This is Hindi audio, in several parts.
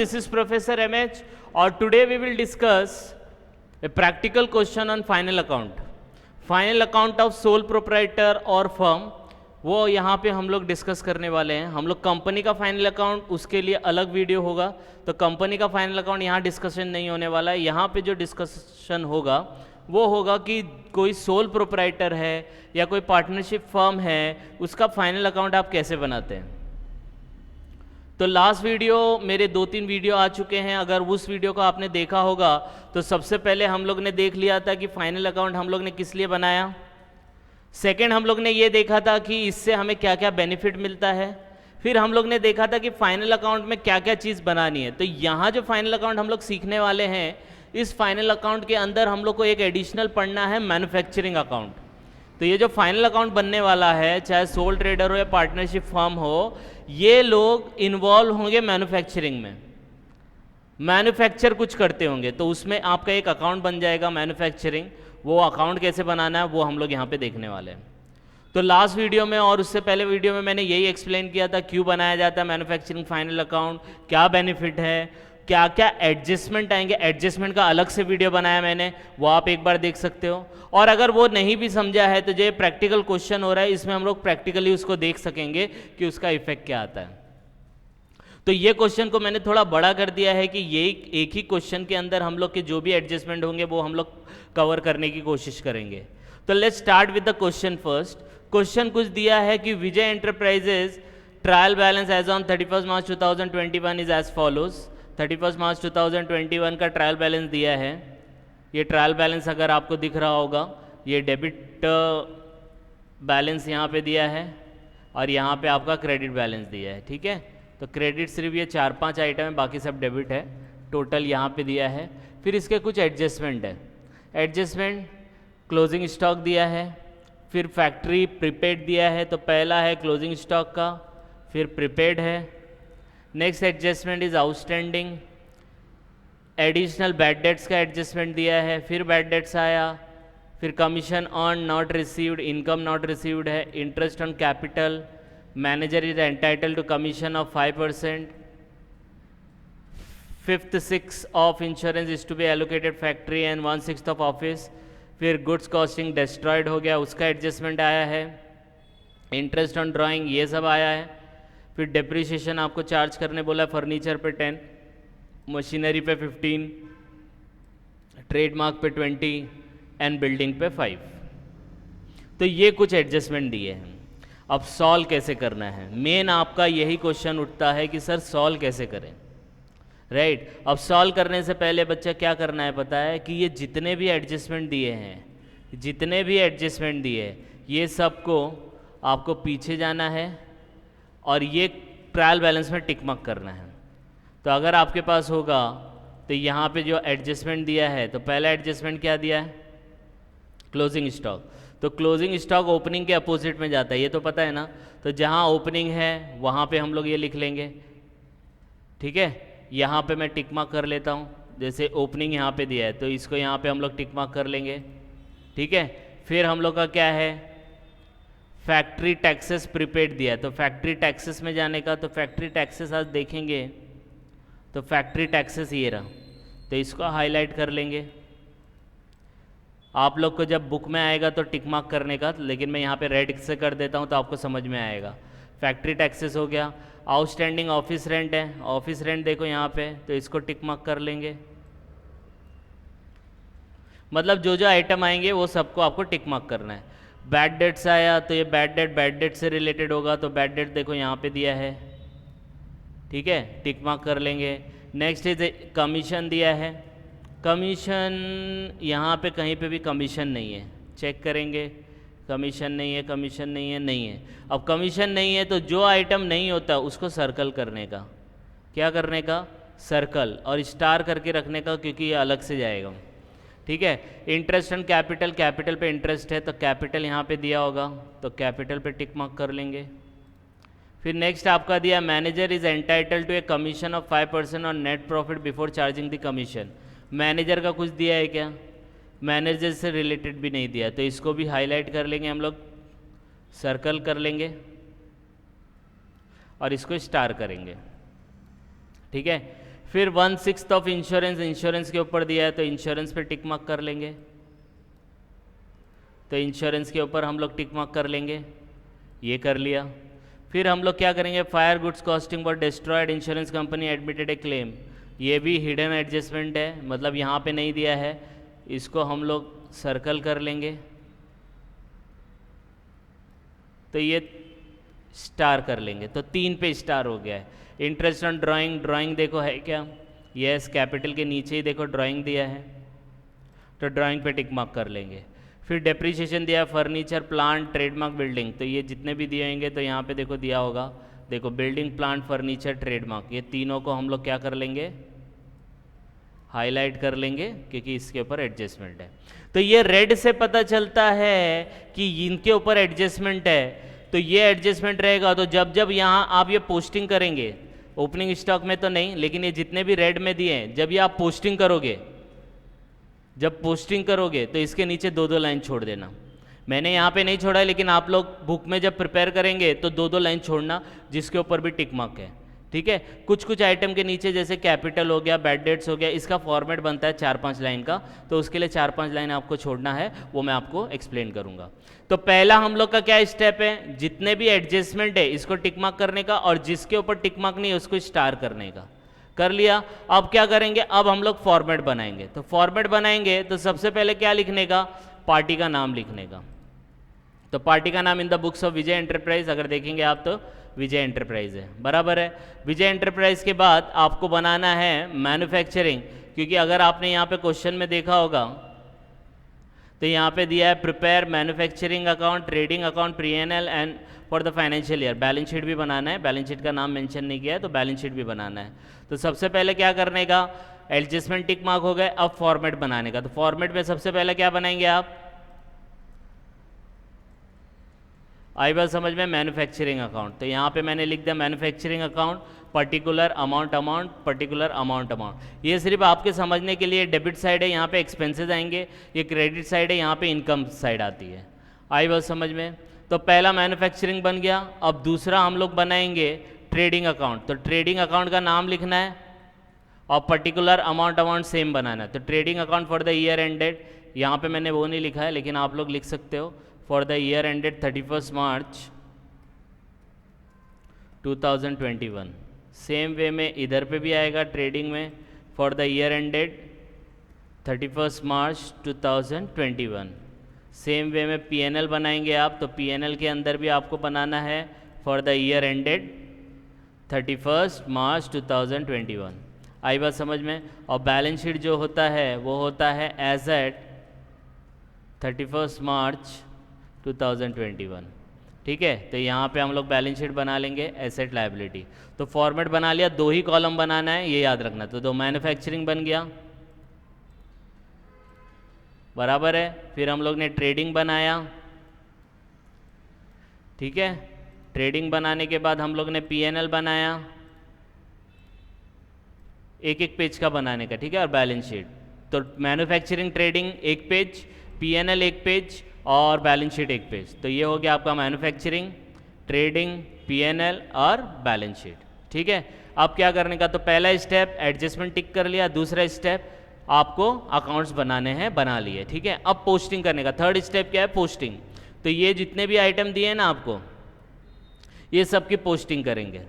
This is Professor MH, or today we will discuss a practical question on final account. Final account of sole proprietor और firm, वो यहाँ पे हम लोग डिस्कस करने वाले हैं. हम लोग कंपनी का फाइनल अकाउंट उसके लिए अलग वीडियो होगा, तो कंपनी का फाइनल अकाउंट यहाँ डिस्कशन नहीं होने वाला है. यहाँ पे जो डिस्कशन होगा वो होगा कि कोई सोल प्रोप्राइटर है या कोई पार्टनरशिप फर्म है, उसका फाइनल अकाउंट आप कैसे बनाते हैं. तो लास्ट वीडियो मेरे 2-3 वीडियो आ चुके हैं. अगर उस वीडियो को आपने देखा होगा तो सबसे पहले हम लोग ने देख लिया था कि फाइनल अकाउंट हम लोग ने किस लिए बनाया. सेकंड हम लोग ने ये देखा था कि इससे हमें क्या क्या बेनिफिट मिलता है. फिर हम लोग ने देखा था कि फाइनल अकाउंट में क्या क्या चीज़ बनानी है. तो यहाँ जो फाइनल अकाउंट हम लोग सीखने वाले हैं, इस फाइनल अकाउंट के अंदर हम लोग को एक एडिशनल पढ़ना है मैन्युफैक्चरिंग अकाउंट. तो ये जो फाइनल अकाउंट बनने वाला है, चाहे सोल ट्रेडर हो या पार्टनरशिप फर्म हो, ये लोग इन्वॉल्व होंगे मैन्युफैक्चरिंग में. मैन्युफैक्चर कुछ करते होंगे, तो उसमें आपका एक अकाउंट बन जाएगा मैन्युफैक्चरिंग. वो अकाउंट कैसे बनाना है वो हम लोग यहाँ पे देखने वाले हैं. तो लास्ट वीडियो में और उससे पहले वीडियो में मैंने यही एक्सप्लेन किया था क्यों बनाया जाता है मैन्युफैक्चरिंग फाइनल अकाउंट, क्या बेनिफिट है, क्या क्या एडजस्टमेंट आएंगे. एडजस्टमेंट का अलग से वीडियो बनाया मैंने, वो आप एक बार देख सकते हो. और अगर वो नहीं भी समझा है तो जो प्रैक्टिकल क्वेश्चन हो रहा है, इसमें हम लोग प्रैक्टिकली उसको देख सकेंगे कि उसका इफेक्ट क्या आता है. तो ये क्वेश्चन को मैंने थोड़ा बड़ा कर दिया है कि ये एक ही क्वेश्चन के अंदर हम लोग के जो भी एडजस्टमेंट होंगे वो हम लोग कवर करने की कोशिश करेंगे. तो let's start with the question first. Question कुछ दिया है कि Vijay enterprises trial balance as on 31 March 2021 is as follows. 31 March 2021 का ट्रायल बैलेंस दिया है. ये ट्रायल बैलेंस अगर आपको दिख रहा होगा, ये डेबिट बैलेंस यहाँ पे दिया है और यहाँ पे आपका क्रेडिट बैलेंस दिया है. ठीक है, तो क्रेडिट सिर्फ ये 4-5 आइटम है, बाकी सब डेबिट है. टोटल यहाँ पे दिया है. फिर इसके कुछ एडजस्टमेंट है. एडजस्टमेंट क्लोजिंग स्टॉक दिया है, फिर फैक्ट्री प्रीपेड दिया है. तो पहला है क्लोजिंग स्टॉक का, फिर प्रीपेड है. Next adjustment is outstanding. Additional bad debts का एडजस्टमेंट दिया है, फिर बैड डेट्स आया. फिर commission on not received, income not received है. Interest on capital, manager is entitle to commission of 5%. 5/6 of insurance is to be allocated factory and 1/6 of office. फिर गुड्स कॉस्टिंग डिस्ट्रॉयड हो गया, उसका एडजस्टमेंट आया है. इंटरेस्ट ऑन ड्राइंग, ये सब आया है. फिर डेप्रिसिएशन आपको चार्ज करने बोला है. फर्नीचर पे 10, मशीनरी पे 15, ट्रेडमार्क पे 20 एंड बिल्डिंग पे 5. तो ये कुछ एडजस्टमेंट दिए हैं. अब सॉल्व कैसे करना है, मेन आपका यही क्वेश्चन उठता है कि सर सॉल्व कैसे करें. राइट. अब सॉल्व करने से पहले बच्चा क्या करना है पता है कि ये जितने भी एडजस्टमेंट दिए हैं, ये सबको आपको पीछे जाना है और ये ट्रायल बैलेंस में टिक मार्क करना है. तो अगर आपके पास होगा तो यहाँ पे जो एडजस्टमेंट दिया है, तो पहला एडजस्टमेंट क्या दिया है, क्लोजिंग स्टॉक. तो क्लोजिंग स्टॉक ओपनिंग के अपोजिट में जाता है, ये तो पता है ना. तो जहाँ ओपनिंग है वहाँ पे हम लोग ये लिख लेंगे. ठीक है, यहाँ पे मैं टिक मार्क कर लेता हूँ. जैसे ओपनिंग यहाँ पे दिया है तो इसको यहाँ पे हम लोग टिक मार्क कर लेंगे. ठीक है. फिर हम लोग का क्या है, फैक्ट्री टैक्सेस प्रीपेड दिया है. तो फैक्ट्री टैक्सेस में जाने का, तो फैक्ट्री टैक्सेस आज देखेंगे तो फैक्ट्री टैक्सेस ये रहा, तो इसको हाईलाइट कर लेंगे. आप लोग को जब बुक में आएगा तो टिक मार्क करने का, लेकिन मैं यहाँ पे रेड से कर देता हूँ तो आपको समझ में आएगा. फैक्ट्री टैक्सेस हो गया. आउटस्टैंडिंग ऑफिस रेंट है, ऑफिस रेंट देखो यहाँ पे, तो इसको टिक मार्क कर लेंगे. मतलब जो जो आइटम आएंगे वो सबको आपको टिक मार्क करना है. बैड डेट्स आया तो ये बैड डेट से रिलेटेड होगा, तो बैड डेट देखो यहाँ पे दिया है. ठीक है, टिक मार्क कर लेंगे. नेक्स्ट इज कमीशन दिया है. कमीशन यहाँ पे कहीं पे भी कमीशन नहीं है, चेक करेंगे. कमीशन नहीं है, कमीशन नहीं है, नहीं है. अब कमीशन नहीं है तो जो आइटम नहीं होता उसको सर्कल करने का. क्या करने का, सर्कल, और स्टार करके रखने का, क्योंकि ये अलग से जाएगा. ठीक है. इंटरेस्ट ऑन कैपिटल, कैपिटल पे इंटरेस्ट है तो कैपिटल यहाँ पे दिया होगा, तो कैपिटल पे टिक मार्क कर लेंगे. फिर नेक्स्ट आपका दिया manager is entitle to a commission of 5% on net profit before charging the commission. Manager का कुछ दिया है क्या, मैनेजर से रिलेटेड भी नहीं दिया, तो इसको भी हाईलाइट कर लेंगे हम लोग, सर्कल कर लेंगे और इसको स्टार करेंगे. ठीक है. फिर 1/6 ऑफ इंश्योरेंस, इंश्योरेंस के ऊपर दिया है तो इंश्योरेंस पे टिक मार्क कर लेंगे, तो इंश्योरेंस के ऊपर हम लोग टिक मार्क कर लेंगे, ये कर लिया। फिर हम लोग क्या करेंगे, fire goods costing for destroyed, insurance company admitted A claim, ये भी हिडन एडजस्टमेंट है, मतलब यहाँ पे नहीं दिया है, इसको हम लोग सर्कल कर लेंगे, तो ये स्टार कर लेंगे, तो 3 पे स्टार हो गया है। इंटरेस्ट ऑन ड्राइंग, ड्राइंग देखो है क्या, यस, कैपिटल के नीचे ही देखो ड्राइंग दिया है, तो ड्राइंग पे टिक मार्क कर लेंगे। फिर डेप्रीशिएशन दिया, फर्नीचर, प्लांट, ट्रेडमार्क, बिल्डिंग, तो ये जितने भी दिए होंगे तो यहाँ पे देखो दिया होगा, देखो बिल्डिंग, प्लांट, फर्नीचर, ट्रेडमार्क, ये तीनों को हम लोग क्या कर लेंगे, हाईलाइट कर लेंगे, क्योंकि इसके ऊपर एडजस्टमेंट है। तो ये रेड से पता चलता है कि इनके ऊपर एडजस्टमेंट है, तो ये एडजस्टमेंट रहेगा। तो जब जब यहाँ आप ये पोस्टिंग करेंगे, ओपनिंग स्टॉक में तो नहीं, लेकिन ये जितने भी रेड में दिए हैं, जब ये आप पोस्टिंग करोगे, जब पोस्टिंग करोगे तो इसके नीचे 2-2 लाइन छोड़ देना। मैंने यहाँ पे नहीं छोड़ा है, लेकिन आप लोग बुक में जब प्रिपेयर करेंगे तो 2-2 लाइन छोड़ना जिसके ऊपर भी टिक मार्क है, ठीक है। कुछ कुछ आइटम के नीचे जैसे कैपिटल हो गया, बैड डेट्स हो गया, इसका फॉर्मेट बनता है 4-5 लाइन का, तो उसके लिए 4-5 लाइन आपको छोड़ना है, वो मैं आपको एक्सप्लेन करूंगा। तो पहला हम लोग का क्या स्टेप है, जितने भी एडजस्टमेंट है इसको टिक मार्क करने का, और जिसके ऊपर टिक मार्क नहीं है उसको स्टार करने का, कर लिया। अब क्या करेंगे, अब हम लोग फॉर्मेट बनाएंगे। तो फॉर्मेट बनाएंगे तो सबसे पहले क्या लिखने का, पार्टी का नाम लिखने का। तो पार्टी का नाम in the books of Vijay enterprise, अगर देखेंगे आप तो विजय एंटरप्राइज है, बराबर है। विजय एंटरप्राइज के बाद आपको बनाना है मैन्युफैक्चरिंग, क्योंकि अगर आपने यहाँ पे क्वेश्चन में देखा होगा तो यहाँ पे दिया है prepare manufacturing account, trading account, P&L and for the financial year. Balance sheet भी बनाना है, बैलेंस शीट का नाम मेंशन नहीं किया है तो बैलेंस शीट भी बनाना है। तो सबसे पहले क्या करने का, एडजस्टमेंट टिक मार्क हो गए, अब फॉर्मेट बनाने का। तो फॉर्मेट में सबसे पहले क्या बनाएंगे आप, आई बात समझ में, मैन्युफैक्चरिंग अकाउंट। तो यहाँ पे मैंने लिख दिया manufacturing account, particular amount amount, particular amount amount. ये सिर्फ आपके समझने के लिए डेबिट साइड है, यहाँ पे एक्सपेंसेस आएंगे, ये क्रेडिट साइड है, यहाँ पे इनकम साइड आती है। आई बात समझ में। तो पहला मैन्युफैक्चरिंग बन गया। अब दूसरा हम लोग बनाएंगे ट्रेडिंग अकाउंट। तो ट्रेडिंग अकाउंट का नाम लिखना है और पर्टिकुलर अमाउंट अमाउंट सेम बनाना है। तो trading account for the year ended, यहाँ पे मैंने वो नहीं लिखा है लेकिन आप लोग लिख सकते हो, for the year ended 31 March 2021। Same way में इधर पे भी आएगा ट्रेडिंग में, for the year ended 31 March 2021। Same way में P&L बनाएंगे आप, तो P&L के अंदर भी आपको बनाना है for the year ended 31 March 2021। आई बात समझ में। और बैलेंस शीट जो होता है वो होता है एज एट 31 मार्च 2021, ठीक है। तो यहाँ पे हम लोग बैलेंस शीट बना लेंगे, एसेट लायबिलिटी। तो फॉर्मेट बना लिया, 2 ही कॉलम बनाना है, ये याद रखना। तो 2 मैन्युफैक्चरिंग बन गया, बराबर है। फिर हम लोग ने ट्रेडिंग बनाया, ठीक है। ट्रेडिंग बनाने के बाद हम लोग ने P&L बनाया, एक एक पेज का बनाने का, ठीक है। और बैलेंस शीट, तो मैन्युफैक्चरिंग ट्रेडिंग एक पेज, P&L एक पेज और बैलेंस शीट एक पेज। तो ये हो गया आपका मैन्युफैक्चरिंग, ट्रेडिंग, P&L और बैलेंस शीट, ठीक है। अब क्या करने का, तो पहला स्टेप एडजस्टमेंट टिक कर लिया, दूसरा स्टेप आपको अकाउंट्स बनाने हैं, बना लिए, ठीक है। अब पोस्टिंग करने का, थर्ड स्टेप क्या है, पोस्टिंग। तो ये जितने भी आइटम दिए हैं ना आपको, ये सब की पोस्टिंग करेंगे।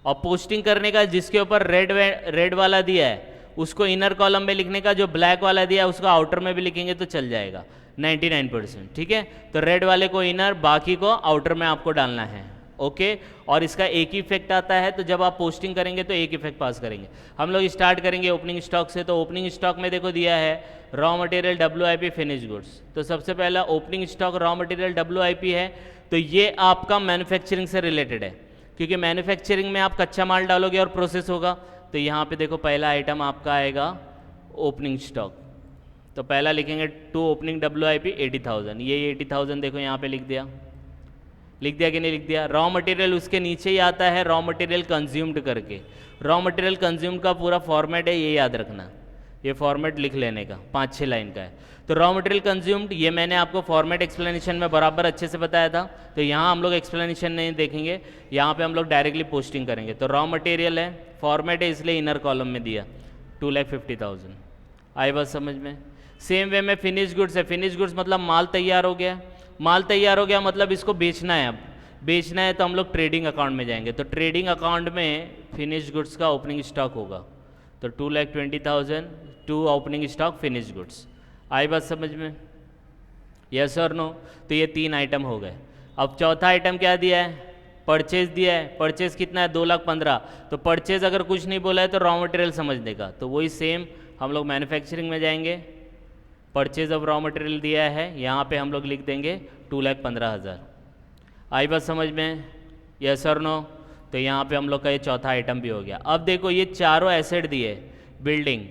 और पोस्टिंग करने का जिसके ऊपर रेड वाला दिया है उसको इनर कॉलम में लिखने का, जो ब्लैक वाला दिया है उसको आउटर में भी लिखेंगे तो चल जाएगा 99%, ठीक है। तो रेड वाले को इनर, बाकी को आउटर में आपको डालना है, ओके। और इसका एक ही इफेक्ट आता है, तो जब आप पोस्टिंग करेंगे तो एक इफेक्ट पास करेंगे। हम लोग स्टार्ट करेंगे ओपनिंग स्टॉक से। तो ओपनिंग स्टॉक में देखो दिया है raw material, WIP, finish goods. तो सबसे पहला opening stock raw material WIP है, तो ये आपका मैन्युफैक्चरिंग से रिलेटेड है, क्योंकि मैन्युफैक्चरिंग में आप कच्चा माल डालोगे और प्रोसेस होगा। तो यहाँ पे देखो पहला आइटम आपका आएगा ओपनिंग स्टॉक। तो पहला लिखेंगे टू ओपनिंग WIP 80,000, ये 80,000 देखो यहाँ पे लिख दिया कि नहीं लिख दिया। रॉ मटेरियल उसके नीचे ही आता है, रॉ मटेरियल कंज्यूम्ड करके। रॉ मटेरियल कंज्यूम्ड का पूरा फॉर्मेट है, ये याद रखना, ये फॉर्मेट लिख लेने का 5-6 लाइन का है। तो रॉ मटेरियल कंज्यूम्ड, ये मैंने आपको फॉर्मेट एक्सप्लेनेशन में बराबर अच्छे से बताया था, तो यहाँ हम लोग एक्सप्लेनेशन नहीं देखेंगे, यहाँ पे हम लोग डायरेक्टली पोस्टिंग करेंगे। तो रॉ मटेरियल है, फॉर्मेट है इसलिए इनर कॉलम में दिया 2,50,000। आई बात समझ में? सेम वे में फिनिश गुड्स है, फिनिश गुड्स मतलब माल तैयार हो गया, माल तैयार हो गया मतलब इसको बेचना है। अब बेचना है तो हम लोग ट्रेडिंग अकाउंट में जाएंगे, तो ट्रेडिंग अकाउंट में फिनिश गुड्स का ओपनिंग स्टॉक होगा, तो 2,20,000 to opening stock finish goods. आई बात समझ में? यस और नो? तो ये 3 आइटम हो गए। अब चौथा आइटम क्या दिया है? परचेज दिया है। परचेज कितना है? 2,15,000। तो परचेज अगर कुछ नहीं बोला है तो रॉ मटेरियल समझने का, तो वही सेम हम लोग मैन्युफैक्चरिंग में जाएंगे, परचेज ऑफ रॉ मटेरियल दिया है, यहाँ पे हम लोग लिख देंगे 2,15,000। आई बात समझ में? यस और नो? तो यहाँ पे हम लोग का ये चौथा आइटम भी हो गया। अब देखो ये चारों एसेट दिए, बिल्डिंग,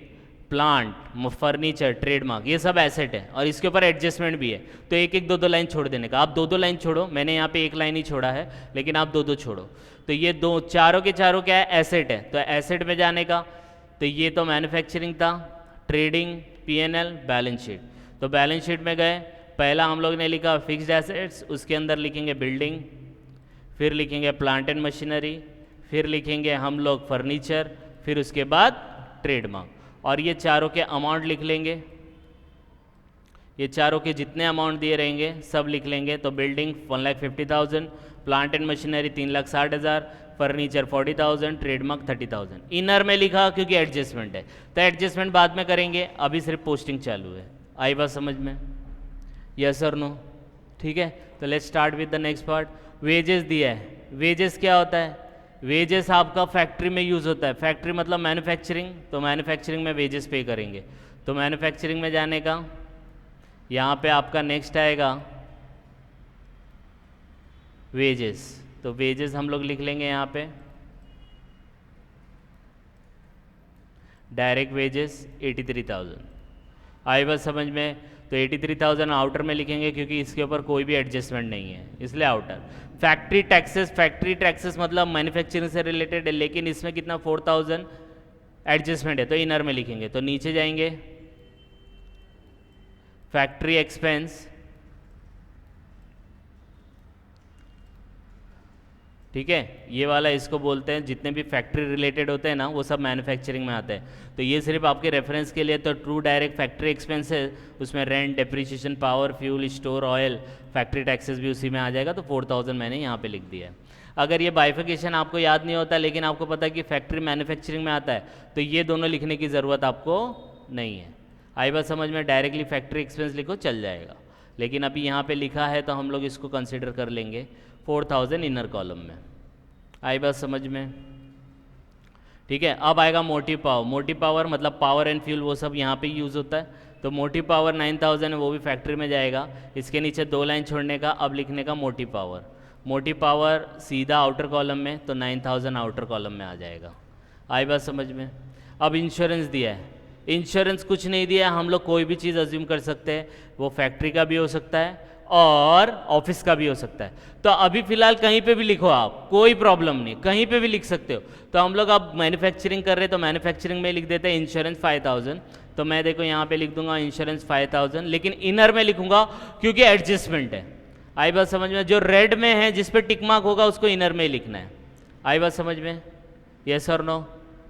प्लांट, फर्नीचर, ट्रेडमार्क, ये सब एसेट है और इसके ऊपर एडजस्टमेंट भी है, तो एक एक 2-2 लाइन छोड़ देने का। आप 2-2 लाइन छोड़ो, मैंने यहाँ पे 1 लाइन ही छोड़ा है, लेकिन आप 2-2 छोड़ो। तो ये चारों के चारों क्या है? एसेट है, तो एसेट में जाने का। तो ये तो मैन्युफैक्चरिंग था, ट्रेडिंग, P&L, बैलेंस शीट। तो बैलेंस शीट में गए, पहला हम लोग ने लिखा फिक्स्ड एसेट्स, उसके अंदर लिखेंगे बिल्डिंग, फिर लिखेंगे प्लांट एंड मशीनरी, फिर लिखेंगे हम लोग फर्नीचर, फिर उसके बाद ट्रेडमार्क, और ये चारों के अमाउंट लिख लेंगे। ये चारों के जितने अमाउंट दिए रहेंगे सब लिख लेंगे। तो building 1,50,000, plant and machinery 3,60,000, furniture 40,000, trademark 30,000। Inner में लिखा क्योंकि एडजस्टमेंट है, तो एडजस्टमेंट बाद में करेंगे, अभी सिर्फ पोस्टिंग चालू है। आई बात समझ में? यस और नो? ठीक है, तो let's start with the next part. Wages दिया है। वेजेस क्या होता है? वेजेस आपका फैक्ट्री में यूज़ होता है। फैक्ट्री मतलब मैन्युफैक्चरिंग, तो मैन्युफैक्चरिंग में वेजेस पे करेंगे। तो मैन्युफैक्चरिंग में जाने का, यहाँ पे आपका नेक्स्ट आएगा वेजेस। तो वेजेस हम लोग लिख लेंगे यहाँ पे, डायरेक्ट वेजेस 83,000। आई बात समझ में? तो 83,000 आउटर में लिखेंगे क्योंकि इसके ऊपर कोई भी एडजस्टमेंट नहीं है, इसलिए outer. Factory taxes, factory taxes मतलब मैन्युफैक्चरिंग से रिलेटेड है, लेकिन इसमें कितना 4,000 एडजस्टमेंट है, तो इनर में लिखेंगे। तो नीचे जाएंगे, फैक्ट्री एक्सपेंस, ठीक है, ये वाला इसको बोलते हैं, जितने भी फैक्ट्री रिलेटेड होते हैं ना वो सब मैन्युफैक्चरिंग में आते हैं। तो ये सिर्फ आपके रेफरेंस के लिए। तो ट्रू डायरेक्ट फैक्ट्री एक्सपेंसेस, उसमें rent, depreciation, power, fuel, store, oil, factory taxes भी उसी में आ जाएगा। तो 4,000 मैंने यहाँ पे लिख दिया है। अगर ये बाइफिकेशन आपको याद नहीं होता लेकिन आपको पता है कि फैक्ट्री मैन्युफैक्चरिंग में आता है, तो ये दोनों लिखने की ज़रूरत आपको नहीं है। आई बात समझ में? डायरेक्टली फैक्ट्री एक्सपेंस लिखो, चल जाएगा। लेकिन अभी यहाँ पे लिखा है तो हम लोग इसको कंसिडर कर लेंगे 4,000 इनर कॉलम में। आई बात समझ में? ठीक है, अब आएगा मोटिव पावर। मोटिव पावर मतलब पावर एंड फ्यूल, वो सब यहाँ पे यूज़ होता है। तो मोटिव पावर 9,000 है, वो भी फैक्ट्री में जाएगा। इसके नीचे 2 लाइन छोड़ने का, अब लिखने का मोटिव पावर। मोटिव पावर सीधा आउटर कॉलम में, तो 9,000 आउटर कॉलम में आ जाएगा। आई बात समझ में? अब इंश्योरेंस दिया है। इंश्योरेंस कुछ नहीं दिया, हम लोग कोई भी चीज़ अज्यूम कर सकते हैं, वो फैक्ट्री का भी हो सकता है और ऑफिस का भी हो सकता है। तो अभी फिलहाल कहीं पे भी लिखो आप, कोई प्रॉब्लम नहीं, कहीं पे भी लिख सकते हो। तो हम लोग अब मैन्युफैक्चरिंग कर रहे हैं तो मैन्युफैक्चरिंग में लिख देते हैं इंश्योरेंस 5,000। तो मैं देखो यहाँ पे लिख दूंगा इंश्योरेंस 5,000, लेकिन इनर में लिखूंगा क्योंकि एडजस्टमेंट है। आई बात समझ में? जो रेड में है जिस पे टिक मार्क होगा उसको इनर में ही लिखना है। आई बात समझ में? यस और नो?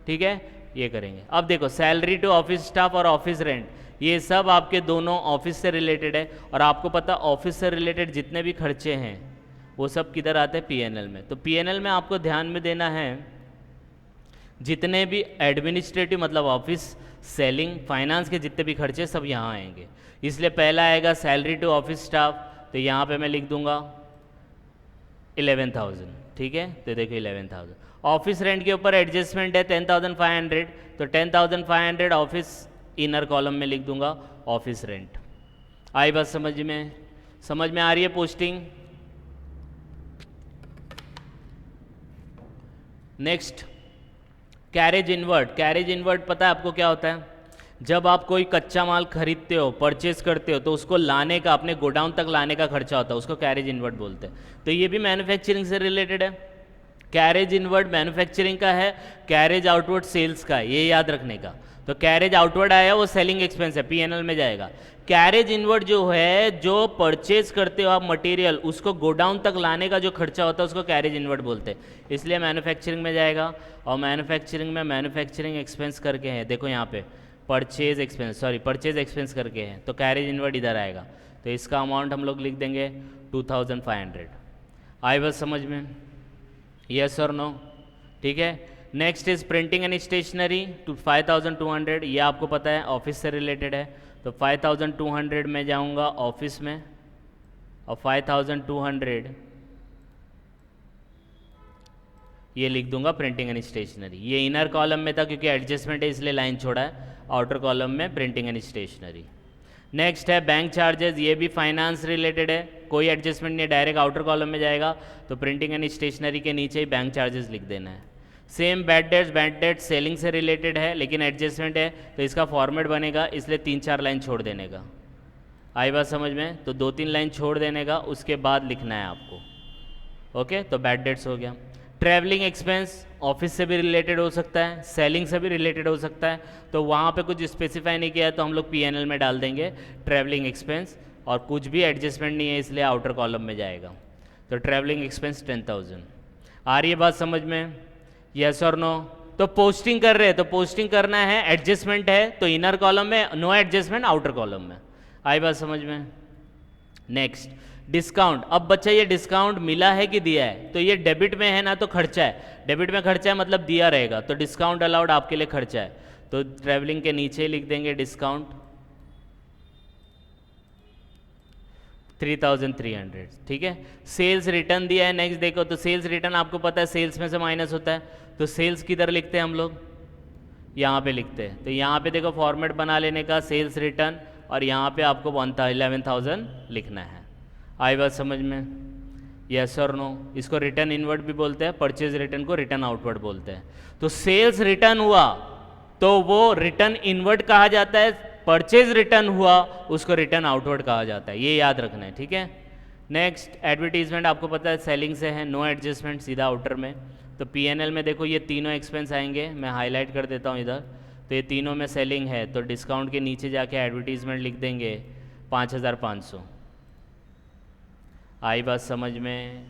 ठीक है, ये करेंगे। अब देखो सैलरी टू ऑफिस स्टाफ और ऑफिस रेंट, ये सब आपके दोनों ऑफिस से रिलेटेड है। और आपको पता ऑफिस से रिलेटेड जितने भी खर्चे हैं वो सब किधर आते हैं? P&L में। तो P&L में आपको ध्यान में देना है जितने भी एडमिनिस्ट्रेटिव मतलब ऑफिस, सेलिंग, फाइनेंस के जितने भी खर्चे सब यहाँ आएंगे। इसलिए पहला आएगा सैलरी टू ऑफिस स्टाफ, तो यहाँ पे मैं लिख दूंगा 11,000। ठीक है, तो देखो 11,000। ऑफिस रेंट के ऊपर एडजस्टमेंट है 10,500, तो 10,500 ऑफिस इनर कॉलम में लिख दूंगा ऑफिस रेंट। आई बात समझ में? समझ में आ रही है posting? Next carriage inward. Carriage inward पता है आपको क्या होता है? जब आप कोई कच्चा माल खरीदते हो, परचेज करते हो, तो उसको लाने का, अपने गोडाउन तक लाने का खर्चा होता है, उसको कैरेज इनवर्ड बोलते हैं। तो ये भी मैन्युफैक्चरिंग से रिलेटेड है। कैरेज इनवर्ड मैन्युफैक्चरिंग का है, कैरेज आउटवर्ड सेल्स का है, ये याद रखने का। तो कैरेज आउटवर्ड आया वो सेलिंग एक्सपेंस है, पीएनएल में जाएगा। कैरेज इनवर्ड जो है, जो परचेज करते हो आप मटेरियल, उसको गोडाउन तक लाने का जो खर्चा होता है उसको कैरेज इनवर्ड बोलते हैं, इसलिए मैन्युफैक्चरिंग में जाएगा। और मैन्युफैक्चरिंग में मैन्युफैक्चरिंग एक्सपेंस करके है, देखो यहाँ पे परचेज एक्सपेंस करके है, तो कैरेज इनवर्ड इधर आएगा। तो इसका अमाउंट हम लोग लिख देंगे 2500। आई बस समझ में, यस और नो? ठीक है। Next is printing and stationery to 5200, ये आपको पता है ऑफिस से रिलेटेड है, तो 5200 में जाऊंगा ऑफिस में, और 5200 ये लिख दूंगा प्रिंटिंग एंड स्टेशनरी। ये इनर कॉलम में था क्योंकि एडजस्टमेंट है इसलिए लाइन छोड़ा है, आउटर कॉलम में प्रिंटिंग एंड स्टेशनरी। नेक्स्ट है बैंक चार्जेस, ये भी फाइनेंस रिलेटेड है, कोई एडजस्टमेंट नहीं है, डायरेक्ट आउटर कॉलम में जाएगा, तो प्रिंटिंग एंड स्टेशनरी के नीचे ही बैंक चार्जेस लिख देना है। सेम बैड डेट्स सेलिंग से रिलेटेड है लेकिन एडजस्टमेंट है, तो इसका फॉर्मेट बनेगा, इसलिए 3-4 लाइन छोड़ देने का। आई बात समझ में? तो 2-3 लाइन छोड़ देने का, उसके बाद लिखना है आपको। ओके, तो बैड डेट्स हो गया। ट्रैवलिंग एक्सपेंस ऑफिस से भी रिलेटेड हो सकता है, सेलिंग से भी रिलेटेड हो सकता है, तो वहाँ पे कुछ स्पेसिफाई नहीं किया है तो हम लोग पीएनएल में डाल देंगे ट्रैवलिंग एक्सपेंस, और कुछ भी एडजस्टमेंट नहीं है इसलिए आउटर कॉलम में जाएगा। तो ट्रैवलिंग एक्सपेंस 10,000। आ रही है बात समझ में? यस और नो? तो पोस्टिंग कर रहे हैं, तो पोस्टिंग करना है, एडजस्टमेंट है तो इनर कॉलम में, नो एडजस्टमेंट आउटर कॉलम में। आई बात समझ में? Next discount. अब बच्चा ये डिस्काउंट मिला है कि दिया है? तो ये डेबिट में है ना, तो खर्चा है, डेबिट में खर्चा है मतलब दिया रहेगा, तो डिस्काउंट अलाउड आपके लिए खर्चा है, तो ट्रैवलिंग के नीचे लिख देंगे डिस्काउंट 3300। ठीक है। सेल्स रिटर्न दिया है, नेक्स्ट देखो, तो सेल्स रिटर्न आपको पता है सेल्स में से माइनस होता है, तो सेल्स किधर लिखते हैं हम लोग? यहाँ पे लिखते हैं। तो यहाँ पे देखो फॉर्मेट बना लेने का, सेल्स रिटर्न, और यहाँ पे आपको 11,000 लिखना है। आई बात समझ में? यस और नो? इसको रिटर्न इनवर्ड भी बोलते हैं, परचेज रिटर्न को रिटर्न आउटवर्ड बोलते हैं। तो सेल्स रिटर्न हुआ तो वो रिटर्न इनवर्ड कहा जाता है, परचेज रिटर्न हुआ उसको रिटर्न आउटवर्ड कहा जाता है, ये याद रखना है। ठीक है। नेक्स्ट एडवर्टीजमेंट आपको पता है सेलिंग से है, नो एडजस्टमेंट सीधा आउटर में। तो पीएनएल में देखो ये तीनों एक्सपेंस आएंगे, मैं हाईलाइट कर देता हूँ इधर, तो ये तीनों में सेलिंग है, तो डिस्काउंट के नीचे जाके एडवर्टीजमेंट लिख देंगे 5,500। आई बात समझ में?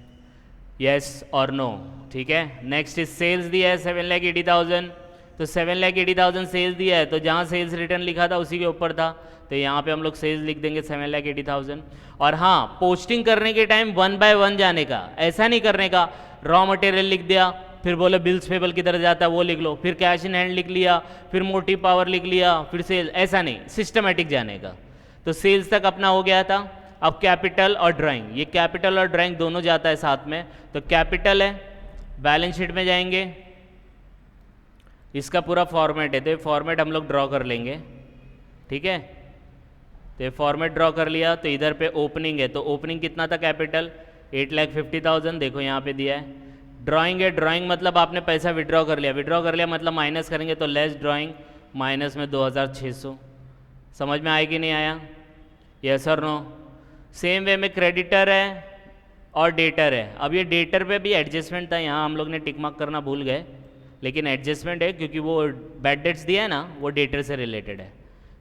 यस और नो? ठीक है। नेक्स्ट इज सेल्स दिया है 7,80,000, तो 7,80,000 सेल्स दिया है, तो जहाँ सेल्स रिटर्न लिखा था उसी के ऊपर था, तो यहाँ पे हम लोग सेल्स लिख देंगे 7,80,000। और हाँ, पोस्टिंग करने के टाइम 1 by 1 जाने का, ऐसा नहीं करने का रॉ मटेरियल लिख दिया फिर बोले बिल्स पेबल किधर जाता है वो लिख लो, फिर कैश इन हैंड लिख लिया, फिर मोटिव पावर लिख लिया, फिर सेल्स, ऐसा नहीं, सिस्टमेटिक जाने का। तो सेल्स तक अपना हो गया था। अब कैपिटल और ड्राइंग, ये कैपिटल और ड्राइंग दोनों जाता है साथ में, तो कैपिटल है, बैलेंस शीट में जाएंगे, इसका पूरा फॉर्मेट है, तो ये फॉर्मेट हम लोग ड्रॉ कर लेंगे। ठीक है। तो ये फॉर्मेट ड्रॉ कर लिया, तो इधर पे ओपनिंग है, तो ओपनिंग कितना था कैपिटल? 8,50,000, देखो यहाँ पे दिया है। ड्राइंग है, ड्राइंग मतलब आपने पैसा विड्रॉ कर लिया, विड्रॉ कर लिया मतलब माइनस करेंगे, तो लेस ड्राइंग, माइनस में 2,600। समझ में आया कि नहीं आया? यस और नो? सेम वे में क्रेडिटर है और डेटर है। अब ये डेटर पे भी एडजस्टमेंट था, यहाँ हम लोग ने टिक मार्क करना भूल गए, लेकिन एडजस्टमेंट है क्योंकि वो बैड डेट्स दिया है ना, वो डेटर से रिलेटेड है,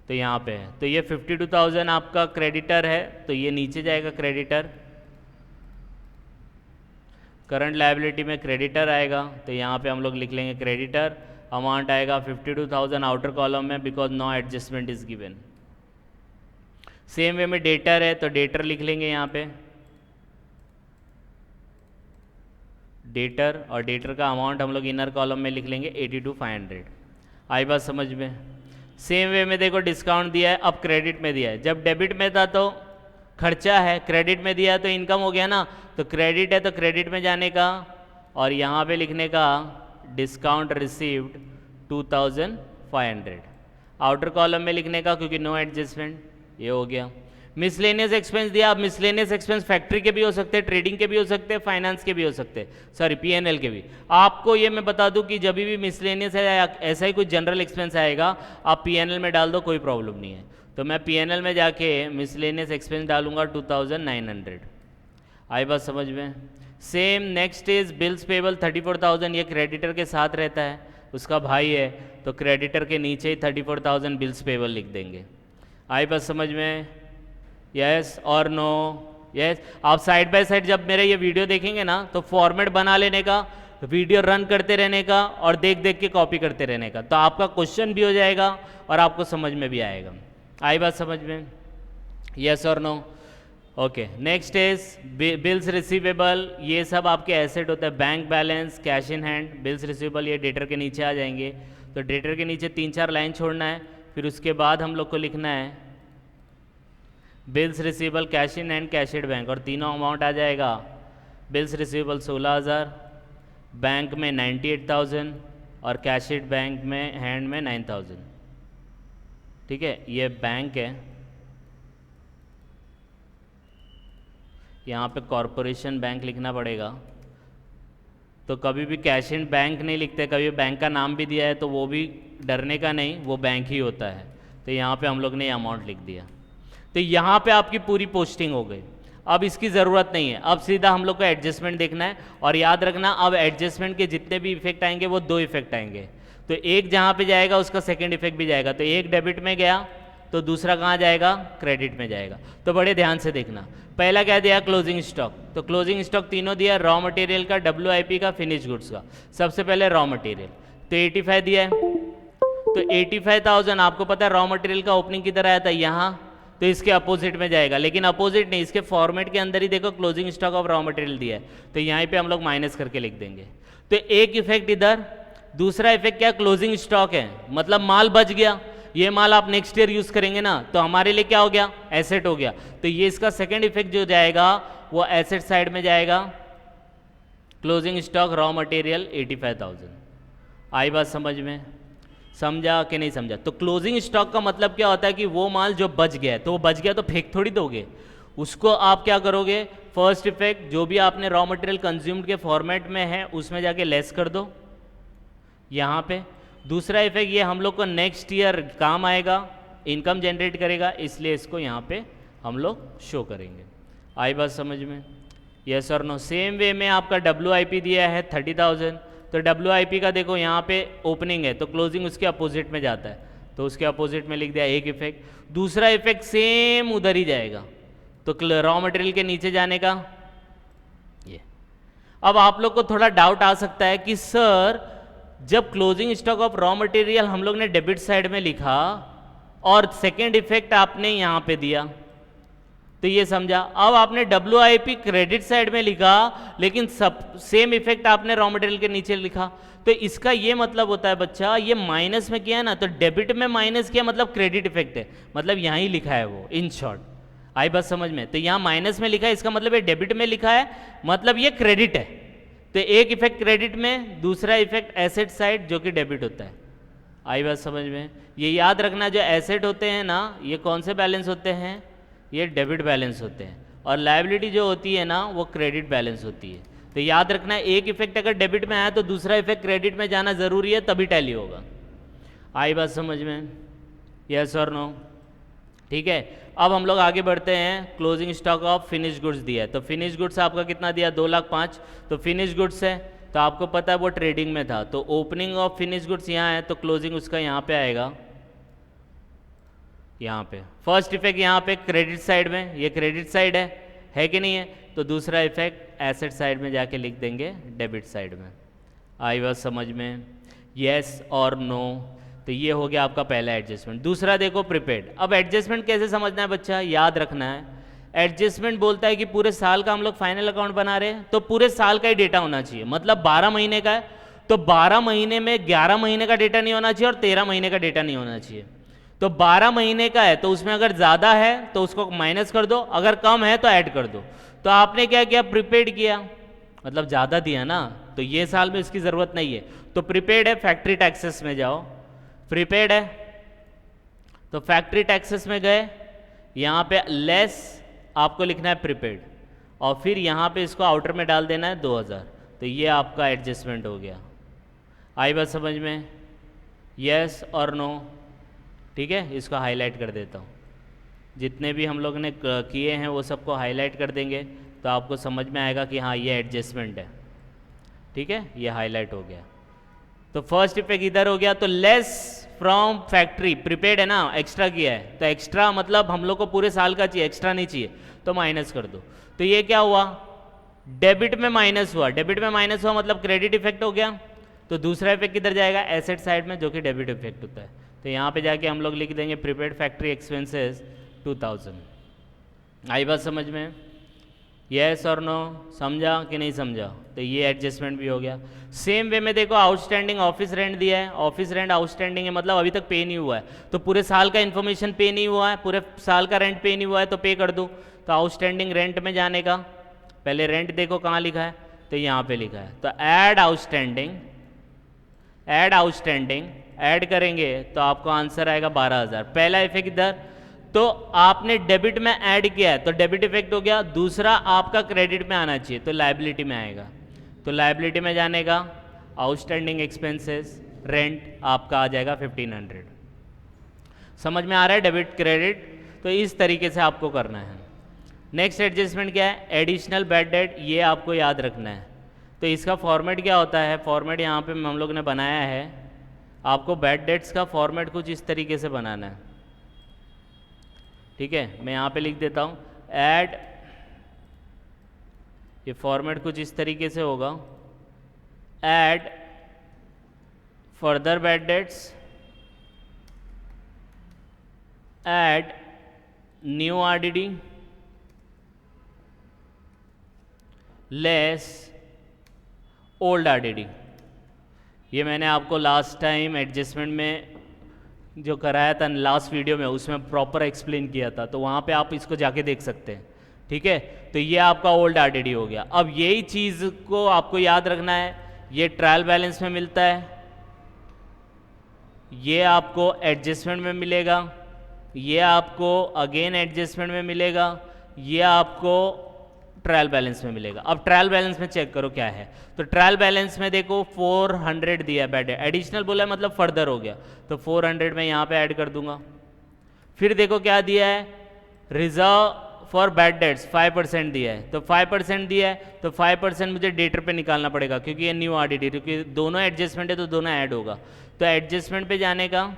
तो यहाँ पे है। तो ये 52,000 आपका क्रेडिटर है, तो ये नीचे जाएगा क्रेडिटर, करंट लायबिलिटी में क्रेडिटर आएगा, तो यहाँ पे हम लोग लिख लेंगे क्रेडिटर, अमाउंट आएगा 52,000 आउटर कॉलम में, because no adjustment is given. Same way में डेटर है, तो डेटर लिख लेंगे यहाँ पे डेटर, और डेटर का अमाउंट हम लोग इनर कॉलम में लिख लेंगे 82,500। आई बात समझ में? सेम वे में देखो डिस्काउंट दिया है, अब क्रेडिट में दिया है, जब डेबिट में था तो खर्चा है, क्रेडिट में दिया है तो इनकम हो गया ना, तो क्रेडिट है तो क्रेडिट में जाने का, और यहाँ पे लिखने का डिस्काउंट रिसीव्ड 2,500, आउटर कॉलम में लिखने का क्योंकि नो एडजस्टमेंट, ये हो गया। मिसलेनियस एक्सपेंस दिया, अब मिसलेनियस एक्सपेंस फैक्ट्री के भी हो सकते हैं, ट्रेडिंग के भी हो सकते हैं, फाइनेंस के भी हो सकते हैं, सॉरी पीएनएल के भी। आपको ये मैं बता दूं कि जब भी मिसलेनियस है या ऐसा ही कुछ जनरल एक्सपेंस आएगा, आप पीएनएल में डाल दो, कोई प्रॉब्लम नहीं है। तो मैं पीएनएल में जाके मिसलेनियस एक्सपेंस डालूंगा 2,900। आई बात समझ में? Same next is bills payable 34,000, ये क्रेडिटर के साथ रहता है, उसका भाई है, तो क्रेडिटर के नीचे ही 34,000 बिल्स पेबल लिख देंगे। आई बात समझ में? यस और नो? यस। आप साइड बाय साइड जब मेरा ये वीडियो देखेंगे ना तो फॉर्मेट बना लेने का, वीडियो रन करते रहने का और देख देख के कॉपी करते रहने का, तो आपका क्वेश्चन भी हो जाएगा और आपको समझ में भी आएगा। आई बात समझ में? यस और no? Okay, next is bills receivable. ये सब आपके एसेट होते हैं, bank balance, cash in hand, bills receivable, ये डेटर के नीचे आ जाएंगे। तो डेटर के नीचे 3-4 लाइन छोड़ना है, फिर उसके बाद हम लोग को लिखना है bills receivable, cash in hand, cash at bank, और तीनों अमाउंट आ जाएगा। बिल्स रिसीवेबल 16,000, बैंक में 98,000 और कैशिड बैंक में हैंड में 9,000। ठीक है, ये बैंक है, यहाँ पे कॉरपोरेशन बैंक लिखना पड़ेगा। तो कभी भी कैश इन बैंक नहीं लिखते, कभी बैंक का नाम भी दिया है तो वो भी डरने का नहीं, वो बैंक ही होता है। तो यहाँ पे हम लोग ने अमाउंट लिख दिया, तो यहाँ पे आपकी पूरी पोस्टिंग हो गई। अब इसकी ज़रूरत नहीं है, अब सीधा हम लोग को एडजस्टमेंट देखना है। और याद रखना, अब एडजस्टमेंट के जितने भी इफेक्ट आएंगे वो 2 इफेक्ट आएंगे। तो एक जहाँ पे जाएगा उसका सेकंड इफेक्ट भी जाएगा। तो एक डेबिट में गया तो दूसरा कहाँ जाएगा? क्रेडिट में जाएगा। तो बड़े ध्यान से देखना। पहला क्या दिया? Closing stock. तो क्लोजिंग स्टॉक तीनों दिया, रॉ मटेरियल का, WIP का, फिनिश गुड्स का। सबसे पहले रॉ मटेरियल, तो 85 दिया है। तो 85,000 आपको पता है रॉ मटेरियल का ओपनिंग किधर आया था? यहाँ। तो इसके अपोजिट में जाएगा, लेकिन अपोजिट नहीं, इसके फॉर्मेट के अंदर ही देखो closing stock of raw material दिया है, तो यहाँ पे हम लोग माइनस करके लिख देंगे। तो एक इफेक्ट इधर, दूसरा इफेक्ट क्या? क्लोजिंग स्टॉक है, मतलब माल बच गया। ये माल आप नेक्स्ट ईयर यूज करेंगे ना, तो हमारे लिए क्या हो गया? एसेट हो गया। तो ये इसका सेकेंड इफेक्ट जो जाएगा वो एसेट साइड में जाएगा। Closing stock raw material 85,000। आई बात समझ में? समझा कि नहीं समझा? तो क्लोजिंग स्टॉक का मतलब क्या होता है कि वो माल जो बच गया है, तो वो बच गया तो फेंक थोड़ी दोगे, उसको आप क्या करोगे? फर्स्ट इफेक्ट जो भी आपने रॉ मटेरियल कंज्यूम्ड के फॉर्मेट में है उसमें जाके लेस कर दो यहाँ पे। दूसरा इफेक्ट ये हम लोग को नेक्स्ट ईयर काम आएगा, इनकम जनरेट करेगा, इसलिए इसको यहाँ पे हम लोग शो करेंगे। आई बात समझ में? यस और नो? सेम वे में आपका WIP दिया है 30,000, तो WIP का देखो यहाँ पे ओपनिंग है तो क्लोजिंग उसके अपोजिट में जाता है, तो उसके अपोजिट में लिख दिया एक इफेक्ट। दूसरा इफेक्ट सेम उधर ही जाएगा, तो रॉ मटेरियल के नीचे जाने का ये। अब आप लोग को थोड़ा डाउट आ सकता है कि सर जब closing stock of raw material हम लोग ने डेबिट साइड में लिखा और सेकेंड इफेक्ट आपने यहाँ पे दिया, तो ये समझा। अब आपने WIP क्रेडिट साइड में लिखा लेकिन सब सेम इफेक्ट आपने रॉ मटेरियल के नीचे लिखा, तो इसका ये मतलब होता है बच्चा, ये माइनस में किया है ना, तो डेबिट में माइनस किया मतलब क्रेडिट इफेक्ट है, मतलब यहाँ ही लिखा है वो, इन शॉर्ट। आई बात समझ में? तो यहाँ माइनस में लिखा है, इसका मतलब ये डेबिट में लिखा है, मतलब ये क्रेडिट है। तो एक इफेक्ट क्रेडिट में, दूसरा इफेक्ट एसेट साइड जो कि डेबिट होता है। आई बात समझ में? ये याद रखना, जो एसेट होते हैं ना ये कौन से बैलेंस होते हैं? ये डेबिट बैलेंस होते हैं, और लायबिलिटी जो होती है ना वो क्रेडिट बैलेंस होती है। तो याद रखना, एक इफेक्ट अगर डेबिट में आया तो दूसरा इफेक्ट क्रेडिट में जाना जरूरी है, तभी टैली होगा। आई बात समझ में? यस और नो? ठीक है, अब हम लोग आगे बढ़ते हैं। Closing stock of finish goods दिया है, तो फिनिश गुड्स आपका कितना दिया? 2,05,000। तो फिनिश गुड्स है तो आपको पता है वो ट्रेडिंग में था, तो ओपनिंग ऑफ फिनिश गुड्स यहाँ है तो क्लोजिंग उसका यहाँ पे आएगा, यहाँ पे। फर्स्ट इफेक्ट यहाँ पे क्रेडिट साइड में, ये क्रेडिट साइड है कि नहीं है? तो दूसरा इफेक्ट एसेट साइड में जाके लिख देंगे डेबिट साइड में। आई बात समझ में? यस और नो? तो ये हो गया आपका पहला एडजस्टमेंट। दूसरा देखो प्रीपेड। अब एडजस्टमेंट कैसे समझना है बच्चा? याद रखना है, एडजस्टमेंट बोलता है कि पूरे साल का हम लोग फाइनल अकाउंट बना रहे हैं तो पूरे साल का ही डेटा होना चाहिए, मतलब 12 महीने का है तो 12 महीने में 11 महीने का डेटा नहीं होना चाहिए और 13 महीने का डेटा नहीं होना चाहिए। तो 12 महीने का है तो उसमें अगर ज़्यादा है तो उसको माइनस कर दो, अगर कम है तो ऐड कर दो। तो आपने क्या किया? प्रीपेड किया, मतलब ज़्यादा दिया ना, तो ये साल में इसकी ज़रूरत नहीं है, तो प्रीपेड है, फैक्ट्री टैक्सेस में जाओ। प्रीपेड है तो फैक्ट्री टैक्सेस में गए, यहाँ पे लेस आपको लिखना है प्रीपेड, और फिर यहाँ पे इसको आउटर में डाल देना है 2000। तो ये आपका एडजस्टमेंट हो गया। आई बात समझ में? यस और नो? ठीक है, इसको हाईलाइट कर देता हूँ। जितने भी हम लोग ने किए हैं वो सबको हाईलाइट कर देंगे तो आपको समझ में आएगा कि हाँ ये एडजस्टमेंट है। ठीक है, ये हाईलाइट हो गया। तो फर्स्ट इफेक्ट इधर हो गया, तो लेस फ्रॉम फैक्ट्री, प्रीपेड है ना, एक्स्ट्रा किया है, तो एक्स्ट्रा मतलब हम लोग को पूरे साल का चाहिए, एक्स्ट्रा नहीं चाहिए, तो माइनस कर दो। तो ये क्या हुआ, डेबिट में माइनस हुआ, डेबिट में माइनस हुआ मतलब क्रेडिट इफेक्ट हो गया। तो दूसरा इफेक्ट किधर जाएगा, एसेट साइड में, जो कि डेबिट इफेक्ट होता है। तो यहाँ पे जाके हम लोग लिख देंगे प्रीपेड फैक्ट्री एक्सपेंसेस 2000। आई बात समझ में, यस और नो, समझा कि नहीं समझा? तो ये एडजस्टमेंट भी हो गया। सेम वे में देखो आउटस्टैंडिंग ऑफिस रेंट दिया है, ऑफिस रेंट आउटस्टैंडिंग है मतलब अभी तक पे नहीं हुआ है, तो पूरे साल का इन्फॉर्मेशन पे नहीं हुआ है, पूरे साल का रेंट पे नहीं हुआ है, तो पे कर दो। तो आउटस्टैंडिंग रेंट में जाने का, पहले रेंट देखो कहाँ लिखा है, तो यहाँ पे लिखा है, तो add outstanding, add outstanding, add करेंगे तो आपको आंसर आएगा 12,000। पहला इफेक्ट इधर, तो आपने डेबिट में ऐड किया है तो डेबिट इफेक्ट हो गया। दूसरा आपका क्रेडिट में आना चाहिए, तो लायबिलिटी में आएगा, तो लायबिलिटी में जाने का आउटस्टैंडिंग एक्सपेंसेस रेंट आपका आ जाएगा 1500। समझ में आ रहा है डेबिट क्रेडिट? तो इस तरीके से आपको करना है। नेक्स्ट एडजस्टमेंट क्या है, एडिशनल बैड डेट, ये आपको याद रखना है। तो इसका फॉर्मेट क्या होता है, फॉर्मेट यहाँ पे हम लोग ने बनाया है, आपको बैड डेट्स का फॉर्मेट कुछ इस तरीके से बनाना है, ठीक है। मैं यहाँ पे लिख देता हूँ ऐड, ये फॉर्मेट कुछ इस तरीके से होगा, add further bad debts, add new RDD, less old RDD. ये मैंने आपको लास्ट टाइम एडजस्टमेंट में जो कराया था लास्ट वीडियो में, उसमें प्रॉपर एक्सप्लेन किया था, तो वहाँ पे आप इसको जाके देख सकते हैं, ठीक है। तो ये आपका ओल्ड आरडीडी हो गया। अब यही चीज़ को आपको याद रखना है, ये ट्रायल बैलेंस में मिलता है, ये आपको एडजस्टमेंट में मिलेगा, ये आपको अगेन एडजस्टमेंट में मिलेगा, ये आपको ट्रायल बैलेंस में मिलेगा। अब ट्रायल बैलेंस में चेक करो क्या है, तो ट्रायल बैलेंस में देखो 400 दिया है बैड, एडिशनल बोला है मतलब फर्दर हो गया, तो 400 में यहाँ पे ऐड कर दूंगा। फिर देखो क्या दिया है, रिजर्व फॉर बैड डेट्स 5% दिया है, तो 5% दिया है, तो 5% मुझे डेटर पे निकालना पड़ेगा क्योंकि ये न्यू आरडीडी, क्योंकि दोनों एडजस्टमेंट है तो दोनों ऐड होगा। तो एडजस्टमेंट पे जाने का,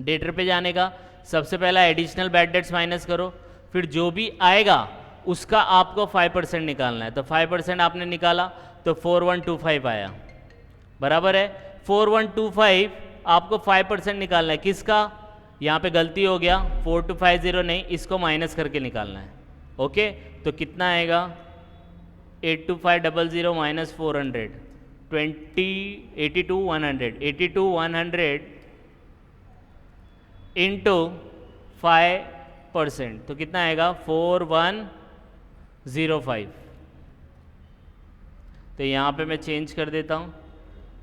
डेटर पे जाने का, सबसे पहला एडिशनल बैड डेट्स माइनस करो, फिर जो भी आएगा उसका आपको 5% निकालना है, तो 5% आपने निकाला तो 4125 आया, बराबर है। 4125 आपको 5% निकालना है, किसका, यहाँ पे गलती हो गया 4250 नहीं, इसको माइनस करके निकालना है, ओके। तो कितना आएगा 82500 माइनस 400, 82,100 इंटू 5%, तो कितना आएगा 4105। तो यहाँ पे मैं चेंज कर देता हूँ